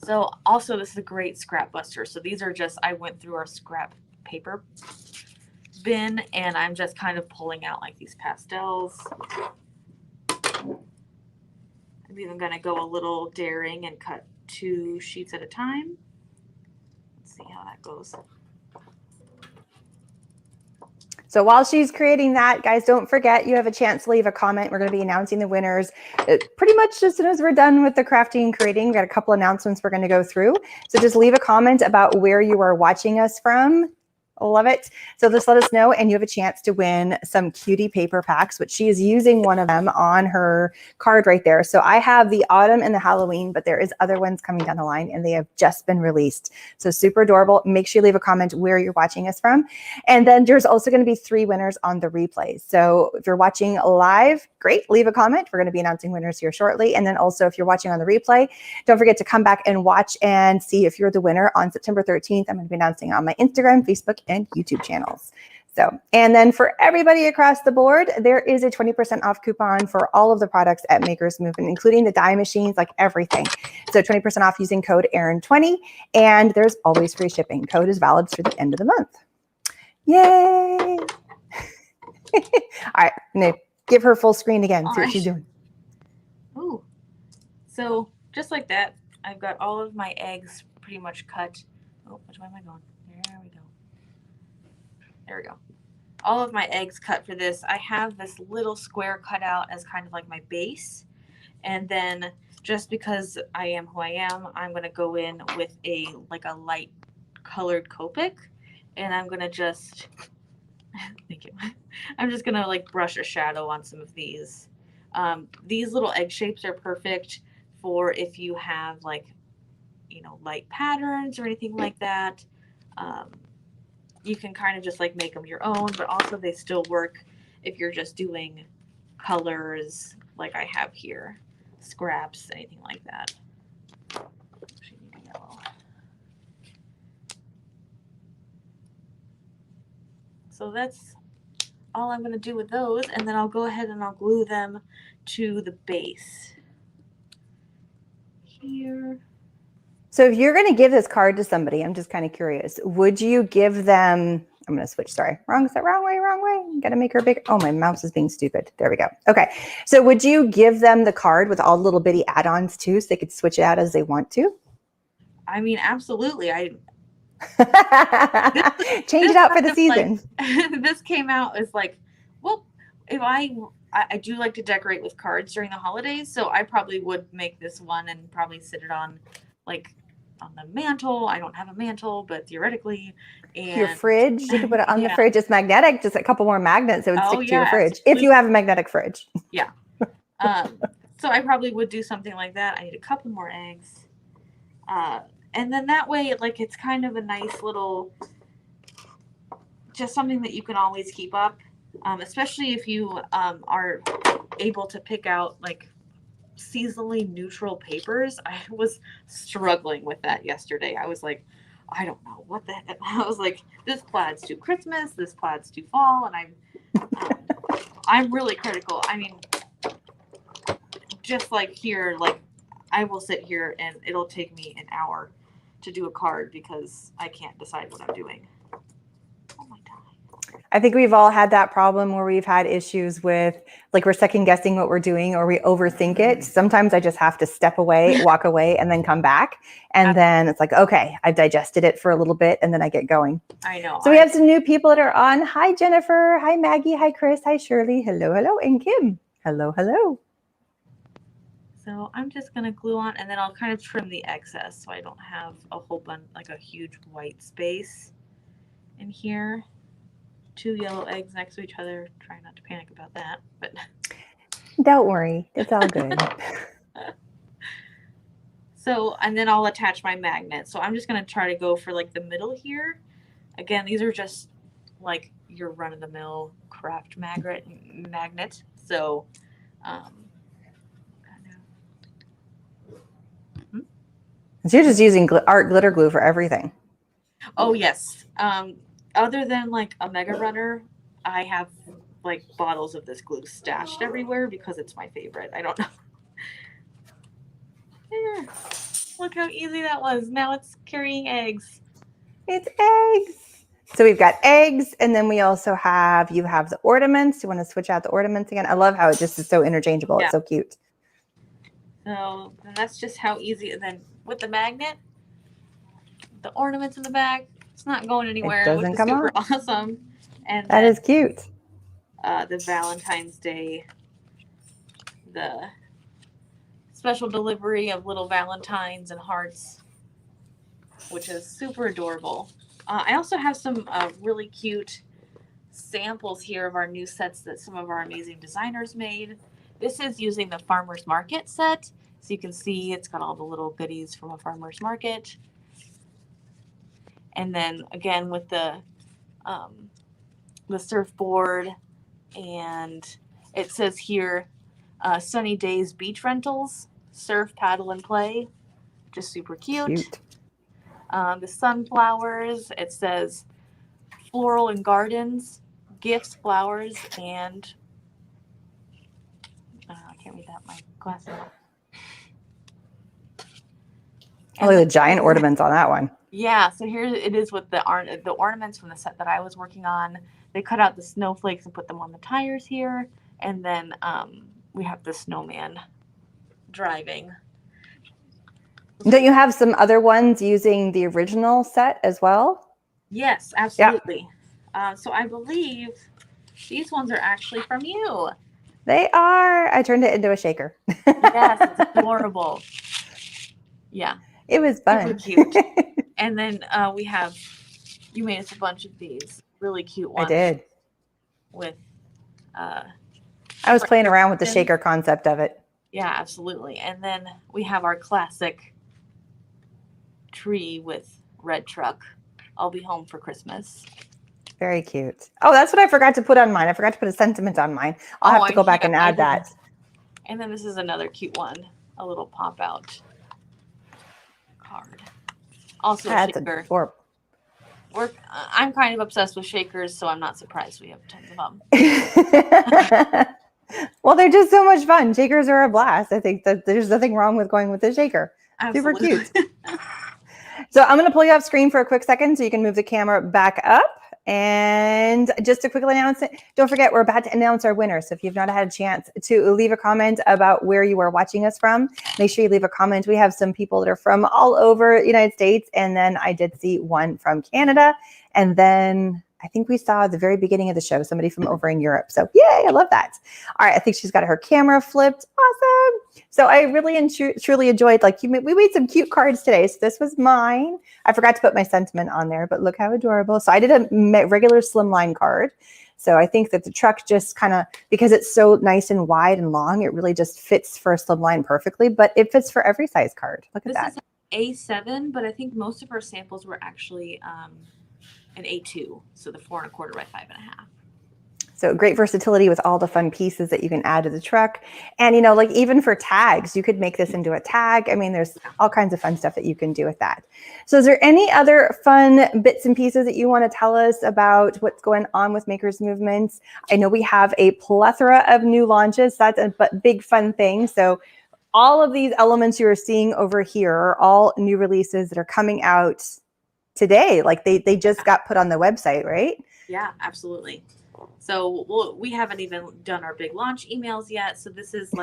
Speaker 2: So also this is a great scrap buster. So these are just, I went through our scrap paper bin and I'm just kind of pulling out like these pastels. I'm even going to go a little daring and cut 2 sheets at a time. Let's see how that goes.
Speaker 1: So while she's creating that, guys, don't forget you have a chance to leave a comment. We're going to be announcing the winners pretty much as soon as we're done with the crafting and creating. We've got a couple announcements we're going to go through. So just leave a comment about where you are watching us from Love it. So just let us know, and you have a chance to win some cutie paper packs, which she is using one of them on her card right there. So I have the autumn and the Halloween, but there is other ones coming down the line, and they have just been released. So super adorable. Make sure you leave a comment where you're watching us from. And then there's also going to be 3 winners on the replays. So if you're watching live, great, leave a comment. We're going to be announcing winners here shortly. And then also if you're watching on the replay, don't forget to come back and watch and see if you're the winner on September 13th. I'm going to be announcing on my Instagram, Facebook, and YouTube channels. So, and then for everybody across the board, there is a 20% off coupon for all of the products at Makers Movement, including the dye machines, like everything. So 20% off using code Erin20, and there's always free shipping. Code is valid through the end of the month. Yay! All right, I'm gonna give her full screen again, see what she's doing.
Speaker 2: Ooh. So just like that, I've got all of my eggs pretty much cut. Oh, which way am I going? There we go. There we go. All of my eggs cut for this. I have this little square cut out as kind of like my base. And then just because I am who I am, I'm going to go in with a light colored Copic. And I'm going to just, thank you. I'm just going to like brush a shadow on some of these. These little egg shapes are perfect for if you have like, you know, light patterns or anything like that. You can kind of just like make them your own, but also they still work if you're just doing colors like I have here, scraps, anything like that. So that's all I'm going to do with those, and then I'll go ahead and I'll glue them to the base here.
Speaker 1: So if you're going to give this card to somebody, I'm just kind of curious, would you give them, I'm going to switch, sorry, wrong way. Got to make her big. Oh, my mouse is being stupid. There we go. Okay. So would you give them the card with all the little bitty add-ons too, so they could switch it out as they want to?
Speaker 2: I mean, absolutely.
Speaker 1: Change it out for the season.
Speaker 2: Like, this came out as like, well, if I do like to decorate with cards during the holidays, so I probably would make this one and probably sit it on like on the mantle. I don't have a mantle, but theoretically, and
Speaker 1: your fridge, you could put it on the fridge. It's magnetic, just a couple more magnets, it would stick to your fridge
Speaker 2: absolutely.
Speaker 1: if you have a magnetic fridge.
Speaker 2: Yeah. So I probably would do something like that. I need a couple more eggs. And then that way, like, it's kind of a nice little, just something that you can always keep up, especially if you are able to pick out like seasonally neutral papers. I was struggling with that yesterday. I was like, I don't know what the heck. I was like, this plaid's too Christmas, this plaid's too fall, and I'm really critical. I mean, just like here, like I will sit here and it'll take me an hour to do a card because I can't decide what I'm doing. Oh my God.
Speaker 1: I think we've all had that problem where we've had issues with, like, we're second guessing what we're doing or we overthink it. Sometimes I just have to step away, walk away, and then come back. And then it's like, okay, I've digested it for a little bit, and then I get going.
Speaker 2: I know.
Speaker 1: So we have some new people that are on. Hi, Jennifer. Hi, Maggie. Hi, Chris. Hi, Shirley. Hello, hello. And Kim. Hello, hello.
Speaker 2: So I'm just going to glue on, and then I'll kind of trim the excess so I don't have a whole bunch, like a huge white space in here. 2 yellow eggs next to each other. Try not to panic about that, but
Speaker 1: don't worry, it's all good.
Speaker 2: So, and then I'll attach my magnet. So I'm just going to try to go for like the middle here. Again, these are just like your run-of-the-mill craft magnet. So,
Speaker 1: So you're just using art glitter glue for everything.
Speaker 2: Oh yes. Other than like a Mega Runner, I have like bottles of this glue stashed everywhere because it's my favorite. I don't know. There. Look how easy that was. Now it's carrying eggs.
Speaker 1: It's eggs. So we've got eggs, and then we also have, you have the ornaments. You want to switch out the ornaments again? I love how it just is so interchangeable. Yeah. It's so cute.
Speaker 2: So and that's just how easy. And then with the magnet, the ornaments in the back, it's not going anywhere.
Speaker 1: It doesn't come
Speaker 2: super
Speaker 1: off.
Speaker 2: Awesome. And
Speaker 1: that is cute.
Speaker 2: The Valentine's Day, the special delivery of little valentines and hearts, which is super adorable. I also have some really cute samples here of our new sets that some of our amazing designers made. This is using the farmer's market set. So you can see it's got all the little goodies from a farmer's market. And then again with the surfboard, and it says here, sunny days beach rentals, surf, paddle, and play. Just super cute. The sunflowers, it says floral and gardens, gifts, flowers, and I can't read that. My glasses.
Speaker 1: Oh, look at the giant ornaments on that one.
Speaker 2: Yeah, so here it is with the ornaments from the set that I was working on. They cut out the snowflakes and put them on the tires here, and then we have the snowman driving.
Speaker 1: Don't you have some other ones using the original set as well?
Speaker 2: Yes, absolutely. Yeah. So I believe these ones are actually from you.
Speaker 1: They are. I turned it into a shaker.
Speaker 2: Yes, it's adorable. Yeah.
Speaker 1: It was fun.
Speaker 2: Super cute. And then you made us a bunch of these really cute ones.
Speaker 1: I did.
Speaker 2: With
Speaker 1: I was playing around with the shaker concept of it.
Speaker 2: Yeah, absolutely. And then we have our classic tree with red truck. I'll be home for Christmas.
Speaker 1: Very cute. Oh, that's what I forgot to put on mine. I forgot to put a sentiment on mine. I'll have to go back and add that.
Speaker 2: And then this is another cute one, a little pop out card. Also a shaker. I'm kind of obsessed with shakers, so I'm not surprised we have tons of them.
Speaker 1: Well, they're just so much fun. Shakers are a blast. I think that there's nothing wrong with going with a shaker.
Speaker 2: Absolutely.
Speaker 1: Super cute. So I'm going to pull you off screen for a quick second so you can move the camera back up. And just a quick announcement, don't forget, we're about to announce our winner. So if you've not had a chance to leave a comment about where you are watching us from, make sure you leave a comment. We have some people that are from all over the United States. And then I did see one from Canada. And then I think we saw at the very beginning of the show, somebody from over in Europe. So yay, I love that. All right, I think she's got her camera flipped. Awesome. So I really and truly enjoyed, we made some cute cards today. So this was mine. I forgot to put my sentiment on there, but look how adorable. So I did a regular slimline card. So I think that the truck just kind of, because it's so nice and wide and long, it really just fits for a slimline perfectly, but it fits for every size card. Look at that.
Speaker 2: This is A7, but I think most of our samples were actually an A2, so the 4 1/4 by 5 1/2.
Speaker 1: So great versatility with all the fun pieces that you can add to the truck. And, even for tags, you could make this into a tag. I mean, there's all kinds of fun stuff that you can do with that. So is there any other fun bits and pieces that you want to tell us about what's going on with Makers Movements? I know we have a plethora of new launches. That's a big fun thing. So all of these elements you are seeing over here are all new releases that are coming out today. They just got put on the website, right?
Speaker 2: Yeah, absolutely. So we haven't even done our big launch emails yet. So this is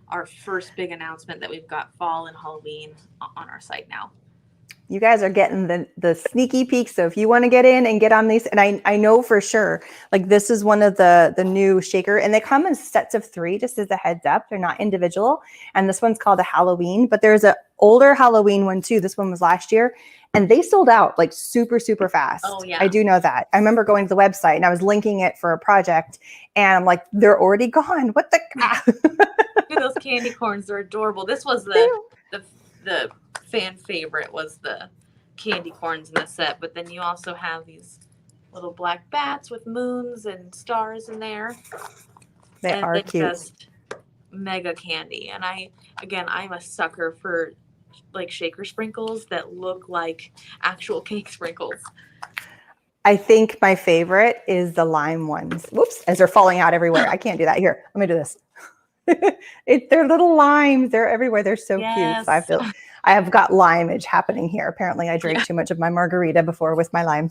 Speaker 2: our first big announcement that we've got fall and Halloween on our site now.
Speaker 1: You guys are getting the sneaky peeks. So if you want to get in and get on these, and I know for sure, this is one of the new shaker, and they come in sets of 3, just as a heads up. They're not individual. And this one's called a Halloween, but there's an older Halloween one too. This one was last year. And they sold out super, super fast.
Speaker 2: Oh, yeah.
Speaker 1: I do know that. I remember going to the website and I was linking it for a project and I'm like, they're already gone. What the?
Speaker 2: Look at those candy corns. They're adorable. This was the fan favorite, was the candy corns in the set. But then you also have these little black bats with moons and stars in there.
Speaker 1: They are cute.
Speaker 2: Just mega candy. And I'm a sucker for shaker sprinkles that look like actual cake sprinkles.
Speaker 1: I think my favorite is the lime ones. Whoops, as they're falling out everywhere. I can't do that. Here, let me do this. They're little limes. They're everywhere. They're so cute. So I have got limeage happening here. Apparently I drank too much of my margarita before with my lime.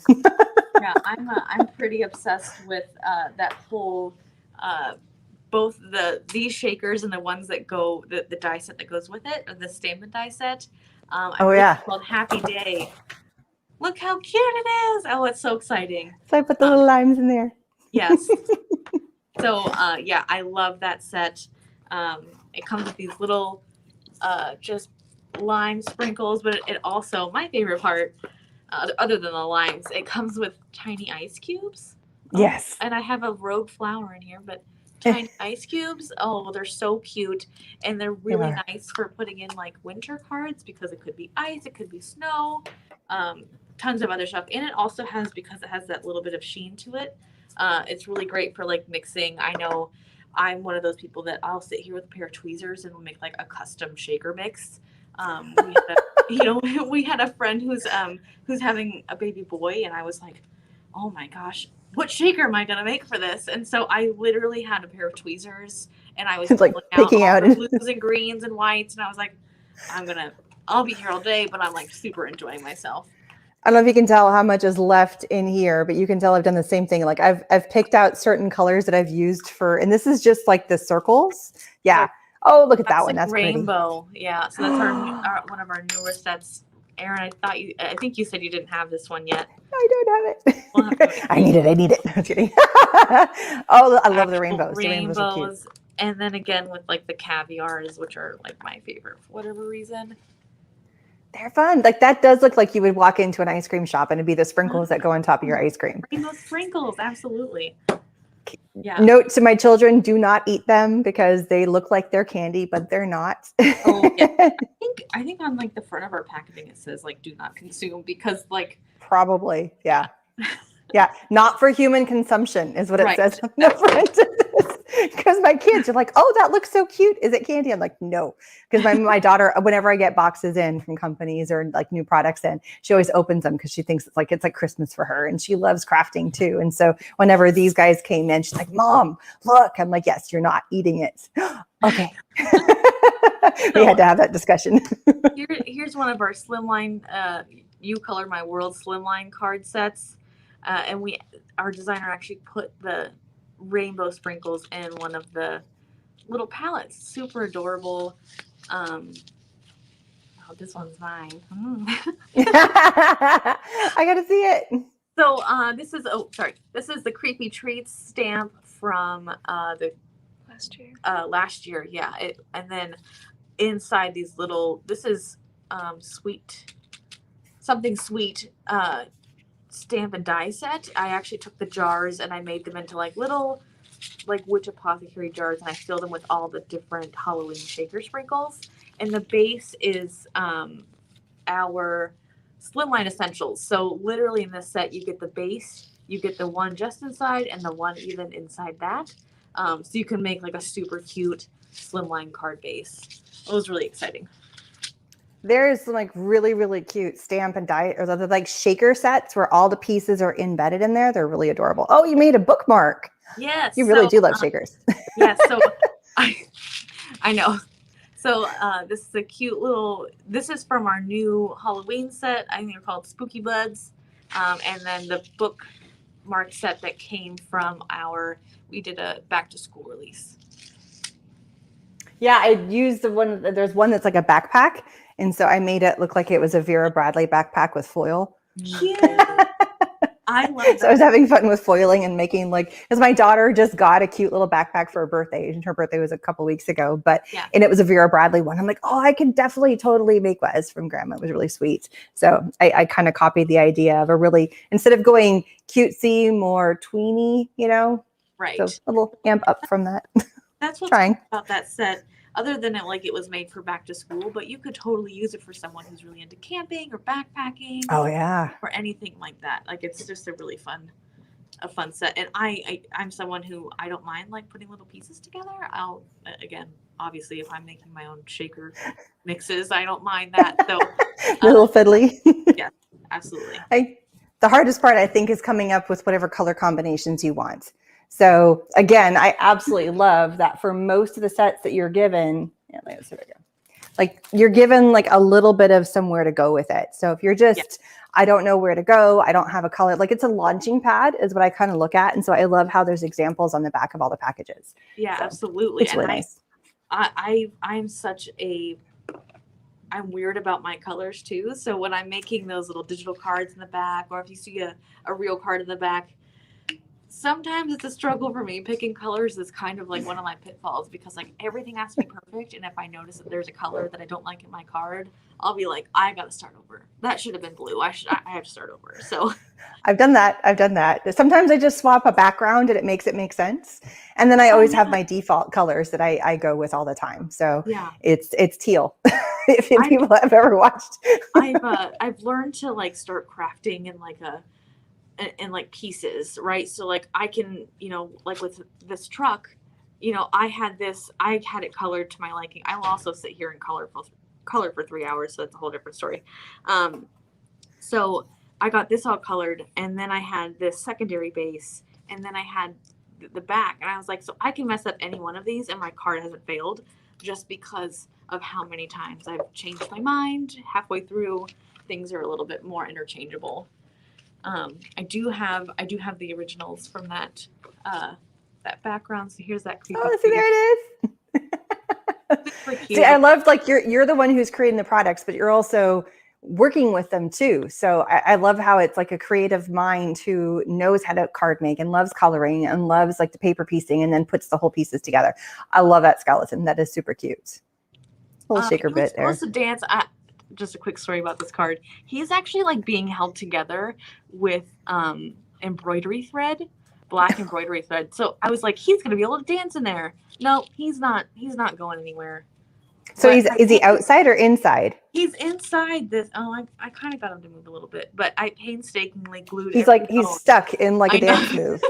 Speaker 2: Yeah, I'm pretty obsessed with that whole both these shakers and the ones that go the die set that goes with it, or the statement die set. It's called Happy Day. Look how cute it is! Oh, it's so exciting.
Speaker 1: So I put the little limes in there.
Speaker 2: Yes. So I love that set. It comes with these little just lime sprinkles, but it also, my favorite part, other than the limes, it comes with tiny ice cubes.
Speaker 1: Yes.
Speaker 2: And I have a rogue flower in here, but tiny ice cubes. Oh, they're so cute, and they're really nice for putting in like winter cards because it could be ice, it could be snow, tons of other stuff. And it also has, because it has that little bit of sheen to it, it's really great for like mixing. I know I'm one of those people that I'll sit here with a pair of tweezers and we'll make like a custom shaker mix. We had we had a friend who's having a baby boy, and I was like, oh my gosh, what shaker am I gonna make for this? And so I literally had a pair of tweezers, and I was
Speaker 1: It's like picking
Speaker 2: all
Speaker 1: out
Speaker 2: the blues and greens and whites, and I was like, I'll be here all day, but I'm like super enjoying myself.
Speaker 1: I don't know if you can tell how much is left in here, but you can tell I've done the same thing. Like I've picked out certain colors that I've used for, and this is just like the circles. Yeah. Oh, look at that one. That's
Speaker 2: rainbow. Pretty. Yeah. So that's our one of our newer sets. Erin, I think you said you didn't have this one yet.
Speaker 1: I don't have it. We'll have I need it. I'm kidding. Oh, I love the rainbows. The rainbows are cute.
Speaker 2: And then again with like the caviars, which are like my favorite for whatever reason.
Speaker 1: They're fun. Like that does look like you would walk into an ice cream shop and it'd be the sprinkles that go on top of your ice cream.
Speaker 2: Rainbow sprinkles, absolutely. Yeah.
Speaker 1: Note to my children, do not eat them because they look like they're candy, but they're not.
Speaker 2: Oh, yeah. I think on like the front of our packaging it says like do not consume, because like
Speaker 1: probably, yeah. Yeah, not for human consumption is what it says on the front of this. Because my kids are like, oh, that looks so cute. Is it candy? I'm like, no. Because my daughter, whenever I get boxes in from companies or like new products in, she always opens them because she thinks it's like Christmas for her. And she loves crafting too. And so whenever these guys came in, she's like, Mom, look. I'm like, yes, you're not eating it. Okay. We had to have that discussion.
Speaker 2: Here's one of our slimline, You Color My World slimline card sets. And our designer actually put the rainbow sprinkles in one of the little palettes. Super adorable. Oh, this one's mine.
Speaker 1: I gotta see it.
Speaker 2: So this is the Creepy Treats stamp from the last year. Yeah. And then inside these little, this is something sweet stamp and die set. I actually took the jars and I made them into like little witch apothecary jars, and I filled them with all the different Halloween shaker sprinkles. And the base is our slimline essentials. So literally in this set you get the base, you get the one just inside and the one even inside that. So you can make like a super cute slimline card base. It was really exciting.
Speaker 1: There's some like really, really cute stamp and die, or the like shaker sets where all the pieces are embedded in there. They're really adorable. Oh, you made a bookmark.
Speaker 2: Yes.
Speaker 1: You really do love shakers.
Speaker 2: Yeah. So I know. So this is a cute this is from our new Halloween set. I think they're called Spooky Buds. And then the bookmark set that came from we did a back to school release.
Speaker 1: Yeah, I used there's one that's like a backpack. And so I made it look like it was a Vera Bradley backpack with foil.
Speaker 2: Yeah. I love that.
Speaker 1: So I was having fun with foiling and making because my daughter just got a cute little backpack for her birthday, and her birthday was a couple weeks ago, and it was a Vera Bradley one. I'm like, oh, I can definitely totally make one. It's from Grandma. It was really sweet. So I kind of copied the idea of instead of going cutesy, more tweeny,
Speaker 2: Right.
Speaker 1: So a little amp up from that.
Speaker 2: That's what's
Speaker 1: trying
Speaker 2: about that set. Other than it was made for back to school, but you could totally use it for someone who's really into camping or backpacking.
Speaker 1: Oh yeah.
Speaker 2: Or anything like that. It's just a really fun set. And I'm someone who I don't mind putting little pieces together. I'll obviously if I'm making my own shaker mixes, I don't mind that. So
Speaker 1: little fiddly.
Speaker 2: Yeah, absolutely.
Speaker 1: The hardest part I think is coming up with whatever color combinations you want. So again, I absolutely love that for most of the sets that you're given, you're given a little bit of somewhere to go with it. So if you're just, I don't know where to go, I don't have a color, it's a launching pad is what I kind of look at. And so I love how there's examples on the back of all the packages.
Speaker 2: Yeah, so absolutely.
Speaker 1: It's really nice.
Speaker 2: I'm weird about my colors too. So when I'm making those little digital cards in the back, or if you see a real card in the back, sometimes it's a struggle for me. Picking colors is kind of like one of my pitfalls because like everything has to be perfect, and if I notice that there's a color that I don't like in my card, I'll be like, I gotta start over. That should have been blue. I have to start over. So
Speaker 1: I've done that. Sometimes I just swap a background and it makes it make sense. And then I always have my default colors that I go with all the time. So
Speaker 2: yeah,
Speaker 1: it's teal. If people have ever watched.
Speaker 2: I've learned to like start crafting in like pieces, right? So like I can, like with this truck, I had it colored to my liking. I will also sit here and color for 3 hours, so that's a whole different story. So I got this all colored, and then I had this secondary base, and then I had the back, and I was like, so I can mess up any one of these, and my card hasn't failed, just because of how many times I've changed my mind halfway through. Things are a little bit more interchangeable. I do have the originals from that background. So here's that creepy.
Speaker 1: Oh, see, there it is.
Speaker 2: Super cute.
Speaker 1: See, I love like you're the one who's creating the products, but you're also working with them too. So I love how it's like a creative mind who knows how to card make and loves coloring and loves like the paper piecing and then puts the whole pieces together. I love that skeleton. That is super cute. Little shaker bit there.
Speaker 2: Also dance. Just a quick story about this card. He's actually like being held together with embroidery thread, black embroidery thread. So I was like, he's gonna be able to dance in there. No, he's not. He's not going anywhere.
Speaker 1: So is he outside or inside?
Speaker 2: He's inside this. Oh, I kind of got him to move a little bit, but I painstakingly glued.
Speaker 1: He's stuck in like a dance move.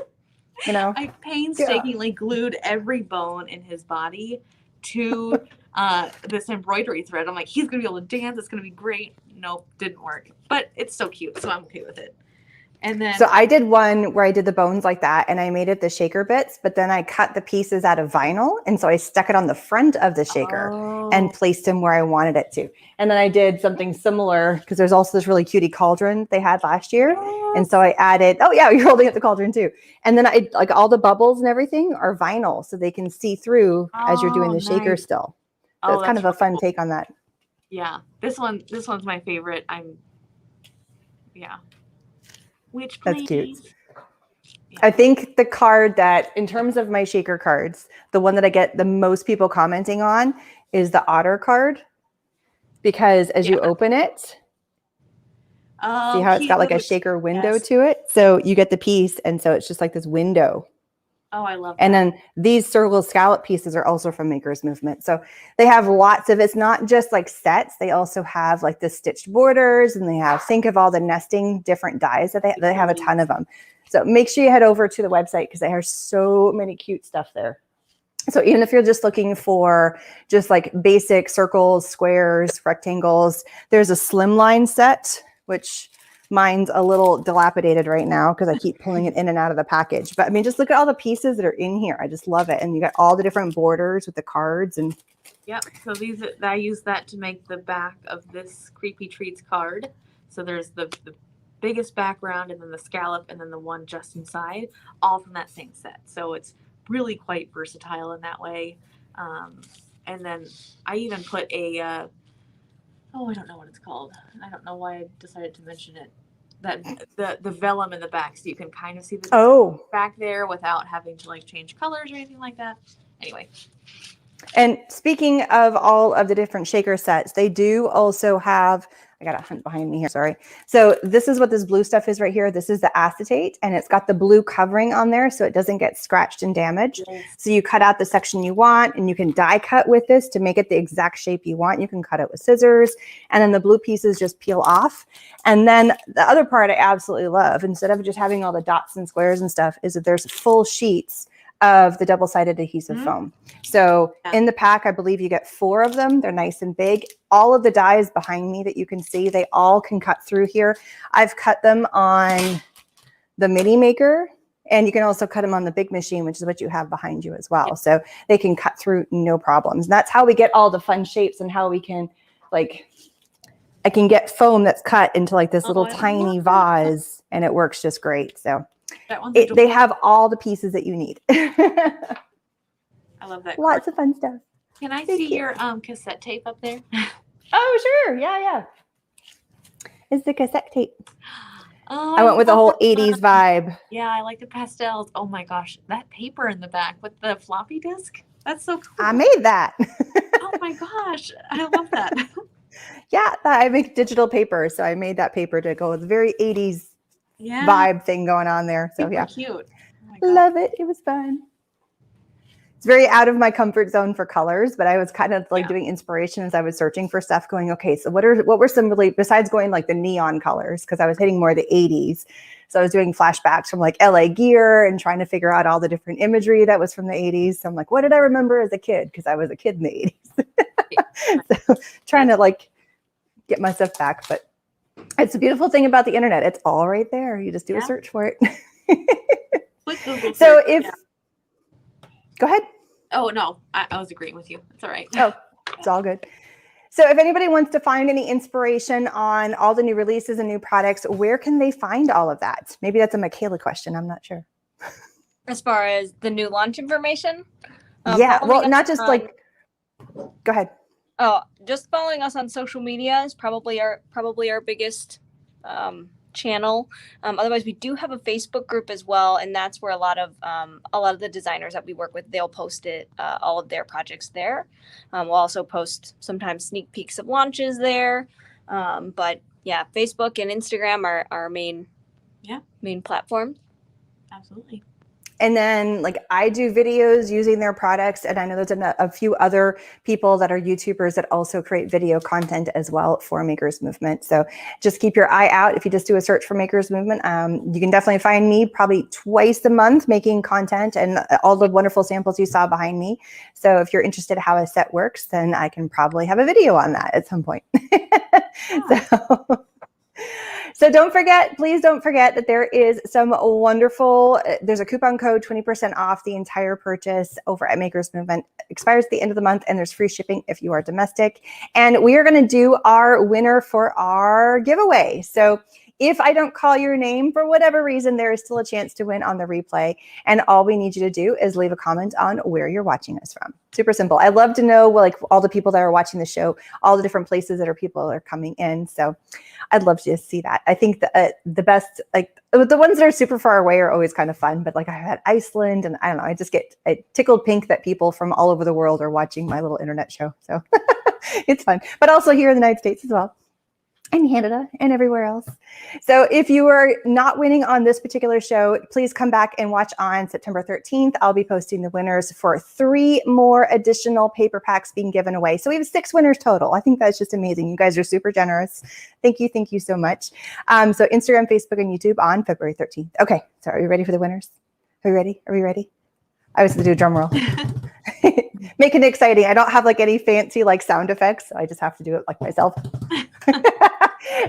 Speaker 2: I painstakingly glued every bone in his body to this embroidery thread. I'm like, he's gonna be able to dance. It's gonna be great. Nope, didn't work. But it's so cute, so I'm okay with it. And then,
Speaker 1: so I did one where I did the bones like that, and I made it the shaker bits, but then I cut the pieces out of vinyl, and so I stuck it on the front of the shaker and placed them where I wanted it to. And then I did something similar because there's also this really cutie cauldron they had last year, and so I added. Oh yeah, you're holding up the cauldron too. And then I like all the bubbles and everything are vinyl, so they can see through as you're doing the shaker still. So it's kind of a fun take on that.
Speaker 2: Yeah, this one's my favorite. Which please?
Speaker 1: That's cute. Yeah. I think the card that, in terms of my shaker cards, the one that I get the most people commenting on is the otter card, because as you open it, see how it's got like a shaker window to it? So you get the piece, and so it's just like this window.
Speaker 2: Oh, I love that.
Speaker 1: And then these circle scallop pieces are also from Maker's Movement. So they have lots of, it's not just like sets. They also have like the stitched borders, and they have, think of all the nesting different dies that they have a ton of them. So make sure you head over to the website because they have so many cute stuff there. So even if you're just looking for just like basic circles, squares, rectangles, there's a slimline set, which mine's a little dilapidated right now because I keep pulling it in and out of the package. But I mean, just look at all the pieces that are in here. I just love it. And you got all the different borders with the cards. And
Speaker 2: yep. So I use that to make the back of this Creepy Treats card. So there's the biggest background, and then the scallop, and then the one just inside, all from that same set. So it's really quite versatile in that way. And then I even put a I don't know what it's called. I don't know why I decided to mention it. That the vellum in the back, so you can kind of see the back there without having to like change colors or anything like that. Anyway.
Speaker 1: And speaking of all of the different shaker sets, they do also have, I got a hunt behind me here, sorry. So this is what this blue stuff is right here. This is the acetate, and it's got the blue covering on there so it doesn't get scratched and damaged. Yes. So you cut out the section you want, and you can die cut with this to make it the exact shape you want. You can cut it with scissors, and then the blue pieces just peel off. And then the other part I absolutely love, instead of just having all the dots and squares and stuff, is that there's full sheets of the double-sided adhesive foam. So in the pack, I believe you get 4 of them. They're nice and big. All of the dies behind me that you can see, they all can cut through here. I've cut them on the mini maker, and you can also cut them on the big machine, which is what you have behind you as well. So they can cut through no problems. And that's how we get all the fun shapes, and how we can, like, I can get foam that's cut into like this little tiny vase, and it works just great. So they have all the pieces that you need.
Speaker 2: I love that.
Speaker 1: Lots of fun stuff.
Speaker 2: Can I see your cassette tape up there?
Speaker 1: Oh, sure. Yeah. It's the cassette tape.
Speaker 2: Oh,
Speaker 1: I went with the
Speaker 2: love
Speaker 1: whole
Speaker 2: that
Speaker 1: 80s
Speaker 2: stuff.
Speaker 1: vibe.
Speaker 2: Yeah, I like the pastels. Oh my gosh, that paper in the back with the floppy disk. That's so cool.
Speaker 1: I made that.
Speaker 2: Oh my gosh, I love that.
Speaker 1: Yeah, I make digital paper. So I made that paper to go with very 80s
Speaker 2: Yeah,
Speaker 1: vibe thing going on there. So
Speaker 2: super
Speaker 1: yeah,
Speaker 2: cute. Oh my gosh.
Speaker 1: love it. It was fun. It's very out of my comfort zone for colors, but I was kind of like doing inspiration as I was searching for stuff going, okay, so what were some really, besides going like the neon colors, because I was hitting more the 80s. So I was doing flashbacks from like LA gear and trying to figure out all the different imagery that was from the 80s. So I'm like, what did I remember as a kid? Because I was a kid in the 80s. So trying to like get my stuff back. But it's a beautiful thing about the internet. It's all right there. You just do a search for it.
Speaker 2: Quick Google
Speaker 1: So
Speaker 2: search,
Speaker 1: go ahead.
Speaker 2: Oh, no, I was agreeing with you. It's all right.
Speaker 1: Oh, it's all good. So if anybody wants to find any inspiration on all the new releases and new products, where can they find all of that? Maybe that's a Michaela question. I'm not sure.
Speaker 3: As far as the new launch information?
Speaker 1: Yeah, well, not just like, go ahead.
Speaker 3: Oh, just following us on social media is probably our biggest channel. Otherwise, we do have a Facebook group as well, and that's where a lot of the designers that we work with, they'll post it, all of their projects there. We'll also post sometimes sneak peeks of launches there. But yeah, Facebook and Instagram are our main platform.
Speaker 2: Absolutely.
Speaker 1: And then like I do videos using their products. And I know there's a few other people that are YouTubers that also create video content as well for Makers Movement. So just keep your eye out. If you just do a search for Makers Movement, you can definitely find me probably twice a month making content and all the wonderful samples you saw behind me. So if you're interested in how a set works, then I can probably have a video on that at some point. So please don't forget that there is some wonderful, there's a coupon code, 20% off the entire purchase over at Makers Movement. Expires at the end of the month, and there's free shipping if you are domestic. And we are going to do our winner for our giveaway. So if I don't call your name for whatever reason, there is still a chance to win on the replay. And all we need you to do is leave a comment on where you're watching us from. Super simple. I love to know like all the people that are watching the show, all the different places that people are coming in. So I'd love to see that. I think the best, like the ones that are super far away are always kind of fun. But like I had Iceland, and I don't know, I just get tickled pink that people from all over the world are watching my little internet show. So it's fun. But also here in the United States as well, and Canada and everywhere else. So if you are not winning on this particular show, please come back and watch on September 13th. I'll be posting the winners for 3 more additional paper packs being given away. So we have 6 winners total. I think that's just amazing. You guys are super generous. Thank you so much. So Instagram, Facebook, and YouTube on February 13th. Okay, so are you ready for the winners? Are we ready? I was going to do a drum roll. Making it exciting. I don't have like any fancy like sound effects. So I just have to do it like myself.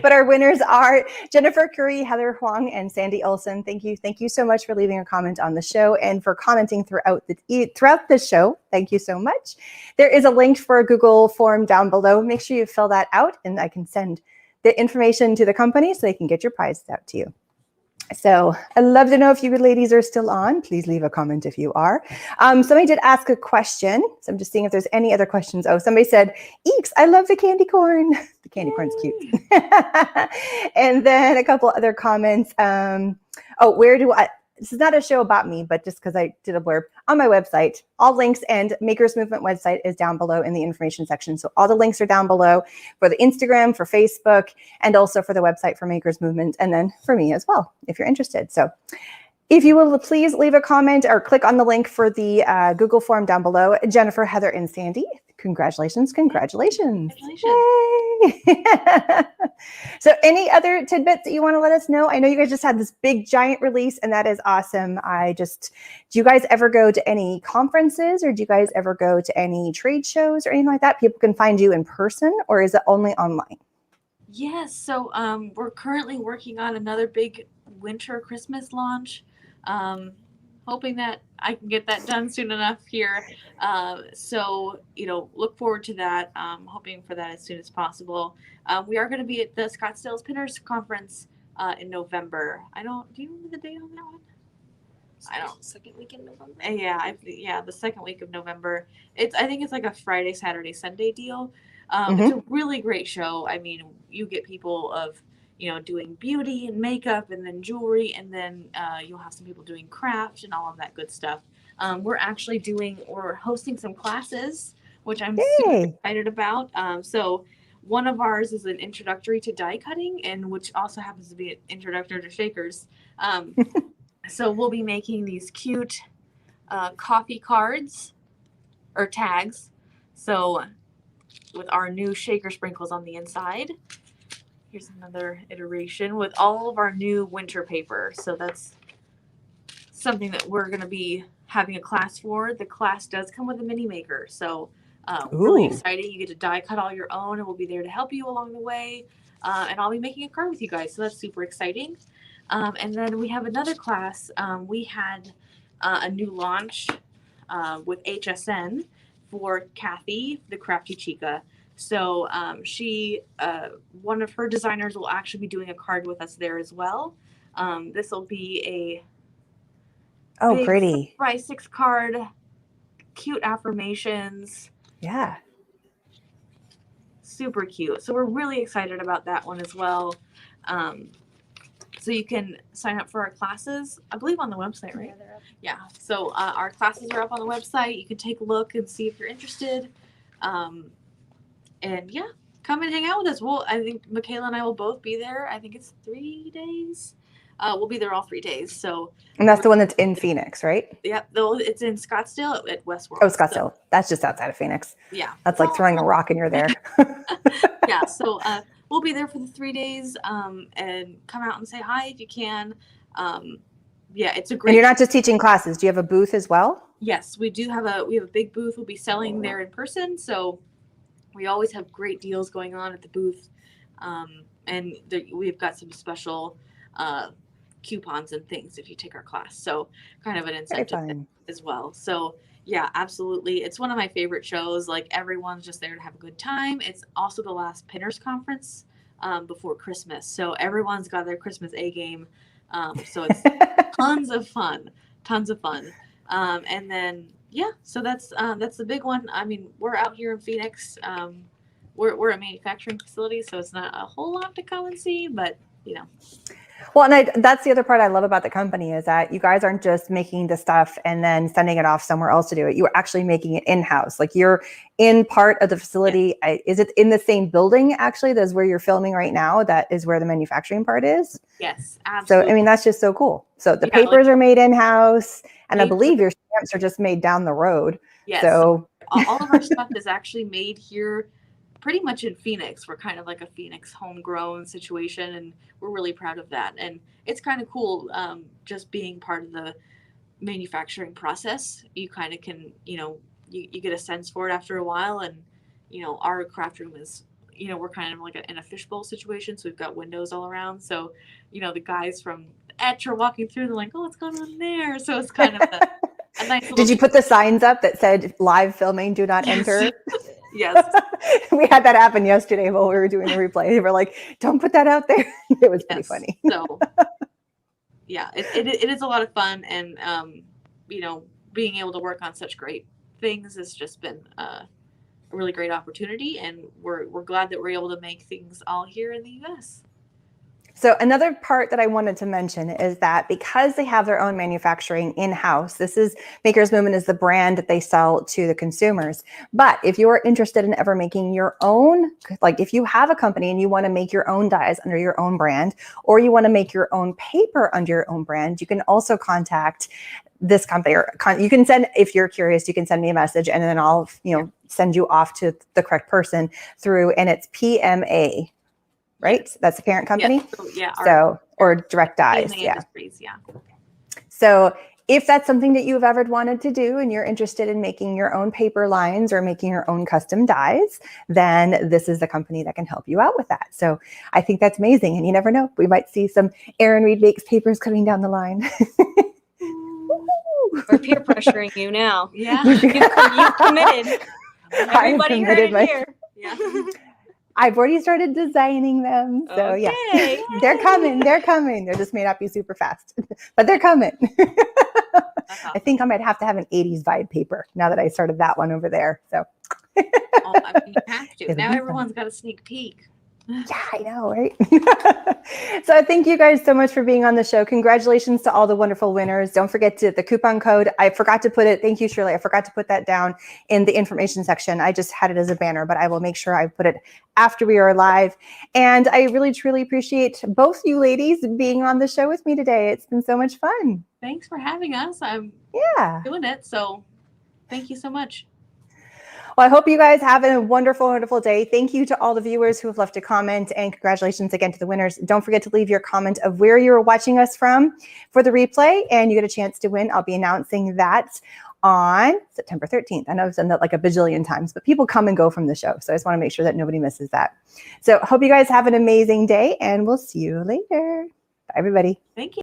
Speaker 1: But our winners are Jennifer Curry, Heather Huang, and Sandy Olson. Thank you so much for leaving a comment on the show and for commenting throughout the show. Thank you so much. There is a link for a Google form down below. Make sure you fill that out, and I can send the information to the company so they can get your prizes out to you. So I'd love to know if you ladies are still on. Please leave a comment if you are. Somebody did ask a question. So I'm just seeing if there's any other questions. Oh, somebody said, Eeks, I love the candy corn. The candy corn's cute. And then a couple other comments. This is not a show about me, but just because I did a blurb on my website, all links and Makers Movement website is down below in the information section. So all the links are down below for the Instagram, for Facebook, and also for the website for Makers Movement, and then for me as well, if you're interested. So if you will please leave a comment or click on the link for the Google form down below. Jennifer, Heather, and Sandy, congratulations. Yay! So any other tidbits that you want to let us know? I know you guys just had this big giant release, and that is awesome. Do you guys ever go to any conferences, or do you guys ever go to any trade shows or anything like that? People can find you in person, or is it only online?
Speaker 2: Yes, so we're currently working on another big winter Christmas launch. Hoping that I can get that done soon enough here. So, look forward to that. Hoping for that as soon as possible. We are going to be at the Scottsdale Pinners Conference in November. Do you remember the date on that one? I don't.
Speaker 3: Second week in November?
Speaker 2: Yeah, the second week of November. I think it's like a Friday, Saturday, Sunday deal. It's a really great show. I mean, you get people of, doing beauty and makeup and then jewelry, and then you'll have some people doing craft and all of that good stuff. We're hosting some classes, which I'm super
Speaker 1: Yay.
Speaker 2: excited about. So one of ours is an introductory to die cutting, and which also happens to be an introductory to shakers. So we'll be making these cute coffee cards or tags. So with our new shaker sprinkles on the inside. Here's another iteration with all of our new winter paper. So that's something that we're going to be having a class for. The class does come with a mini maker. So really exciting. You get to die cut all your own, and we'll be there to help you along the way. And I'll be making a card with you guys. So that's super exciting. And then we have another class. We had a new launch with HSN for Kathy, the Crafty Chica. So one of her designers will actually be doing a card with us there as well. This will be a big
Speaker 1: pretty
Speaker 2: 5x6 card, cute affirmations.
Speaker 1: Yeah.
Speaker 2: Super cute. So we're really excited about that one as well. So you can sign up for our classes, I believe, on the website, right? Yeah. So our classes are up on the website. You can take a look and see if you're interested. And yeah, come and hang out with us. I think Michaela and I will both be there. I think it's 3 days. We'll be there all 3 days. So.
Speaker 1: And that's the one that's in Phoenix, right?
Speaker 2: Yep. Though it's in Scottsdale at Westworld.
Speaker 1: Oh, Scottsdale. So, that's just outside of Phoenix.
Speaker 2: Yeah.
Speaker 1: That's like throwing a rock and you're there.
Speaker 2: Yeah. So we'll be there for the 3 days. And come out and say hi if you can. Yeah, it's a great.
Speaker 1: And you're not just teaching classes. Do you have a booth as well?
Speaker 2: Yes, we do have a big booth. We'll be selling there in person. So we always have great deals going on at the booth. And we've got some special coupons and things if you take our class. So kind of an incentive as well. So yeah, absolutely. It's one of my favorite shows. Like, everyone's just there to have a good time. It's also the last Pinners conference before Christmas. So everyone's got their Christmas A game. So it's tons of fun. And then, yeah, so that's the big one. I mean, we're out here in Phoenix. We're a manufacturing facility, so it's not a whole lot to come and see, but
Speaker 1: Well, and that's the other part I love about the company is that you guys aren't just making the stuff and then sending it off somewhere else to do it. You're actually making it in-house. Like, you're in part of the facility. Yeah. Is it in the same building, actually? That's where you're filming right now. That is where the manufacturing part is.
Speaker 2: Yes, absolutely.
Speaker 1: So, I mean, that's just so cool. So the papers are made in-house, and I believe your stamps are just made down the road.
Speaker 2: Yes.
Speaker 1: So
Speaker 2: all of our stuff is actually made here pretty much in Phoenix. We're kind of like a Phoenix homegrown situation, and we're really proud of that. And it's kind of cool just being part of the manufacturing process. You kind of can, you get a sense for it after a while. And, our craft room is, we're kind of like in a fishbowl situation. So we've got windows all around. So, the guys from Etch are walking through, they're like, oh, what's going on there? So it's kind of a nice little.
Speaker 1: Did you put the signs up that said live filming, do not enter?
Speaker 2: Yes.
Speaker 1: We had that happen yesterday while we were doing the replay. They were like, don't put that out there. It was pretty funny.
Speaker 2: So yeah, it is a lot of fun. And, being able to work on such great things has just been a really great opportunity. And we're glad that we're able to make things all here in the U.S.
Speaker 1: So another part that I wanted to mention is that because they have their own manufacturing in-house, Maker's Movement is the brand that they sell to the consumers. But if you're interested in ever making your own, like if you have a company and you want to make your own dies under your own brand, or you want to make your own paper under your own brand, you can also contact this company, or you can send, if you're curious, you can send me a message, and then I'll, send you off to the correct person through, and it's PMA. Right? That's the parent company?
Speaker 2: Yeah.
Speaker 1: Or Direct Dies.
Speaker 2: Yeah.
Speaker 1: So if that's something that you've ever wanted to do and you're interested in making your own paper lines or making your own custom dies, then this is the company that can help you out with that. So I think that's amazing. And you never know, we might see some Erin Makes papers coming down the line.
Speaker 3: We're peer pressuring you now.
Speaker 2: Yeah.
Speaker 3: You've committed. Everybody heard it here.
Speaker 2: Yeah.
Speaker 1: I've already started designing them. So
Speaker 3: okay.
Speaker 1: Yeah, they're coming. They just may not be super fast, but they're coming.
Speaker 2: Awesome.
Speaker 1: I think I might have to have an 80s vibe paper now that I started that one over there. So
Speaker 2: you have to. Now everyone's got a sneak peek.
Speaker 1: Yeah, I know, right? So thank you guys so much for being on the show. Congratulations to all the wonderful winners. Don't forget the coupon code. I forgot to put it. Thank you, Shirley. I forgot to put that down in the information section. I just had it as a banner, but I will make sure I put it after we are live. And I really, truly appreciate both you ladies being on the show with me today. It's been so much fun.
Speaker 2: Thanks for having us. I'm doing it. So thank you so much.
Speaker 1: Well, I hope you guys have a wonderful, wonderful day. Thank you to all the viewers who have left a comment, and congratulations again to the winners. Don't forget to leave your comment of where you're watching us from for the replay, and you get a chance to win. I'll be announcing that on September 13th. I know I've done that like a bajillion times, but people come and go from the show. So I just want to make sure that nobody misses that. So hope you guys have an amazing day, and we'll see you later. Bye, everybody.
Speaker 2: Thank you.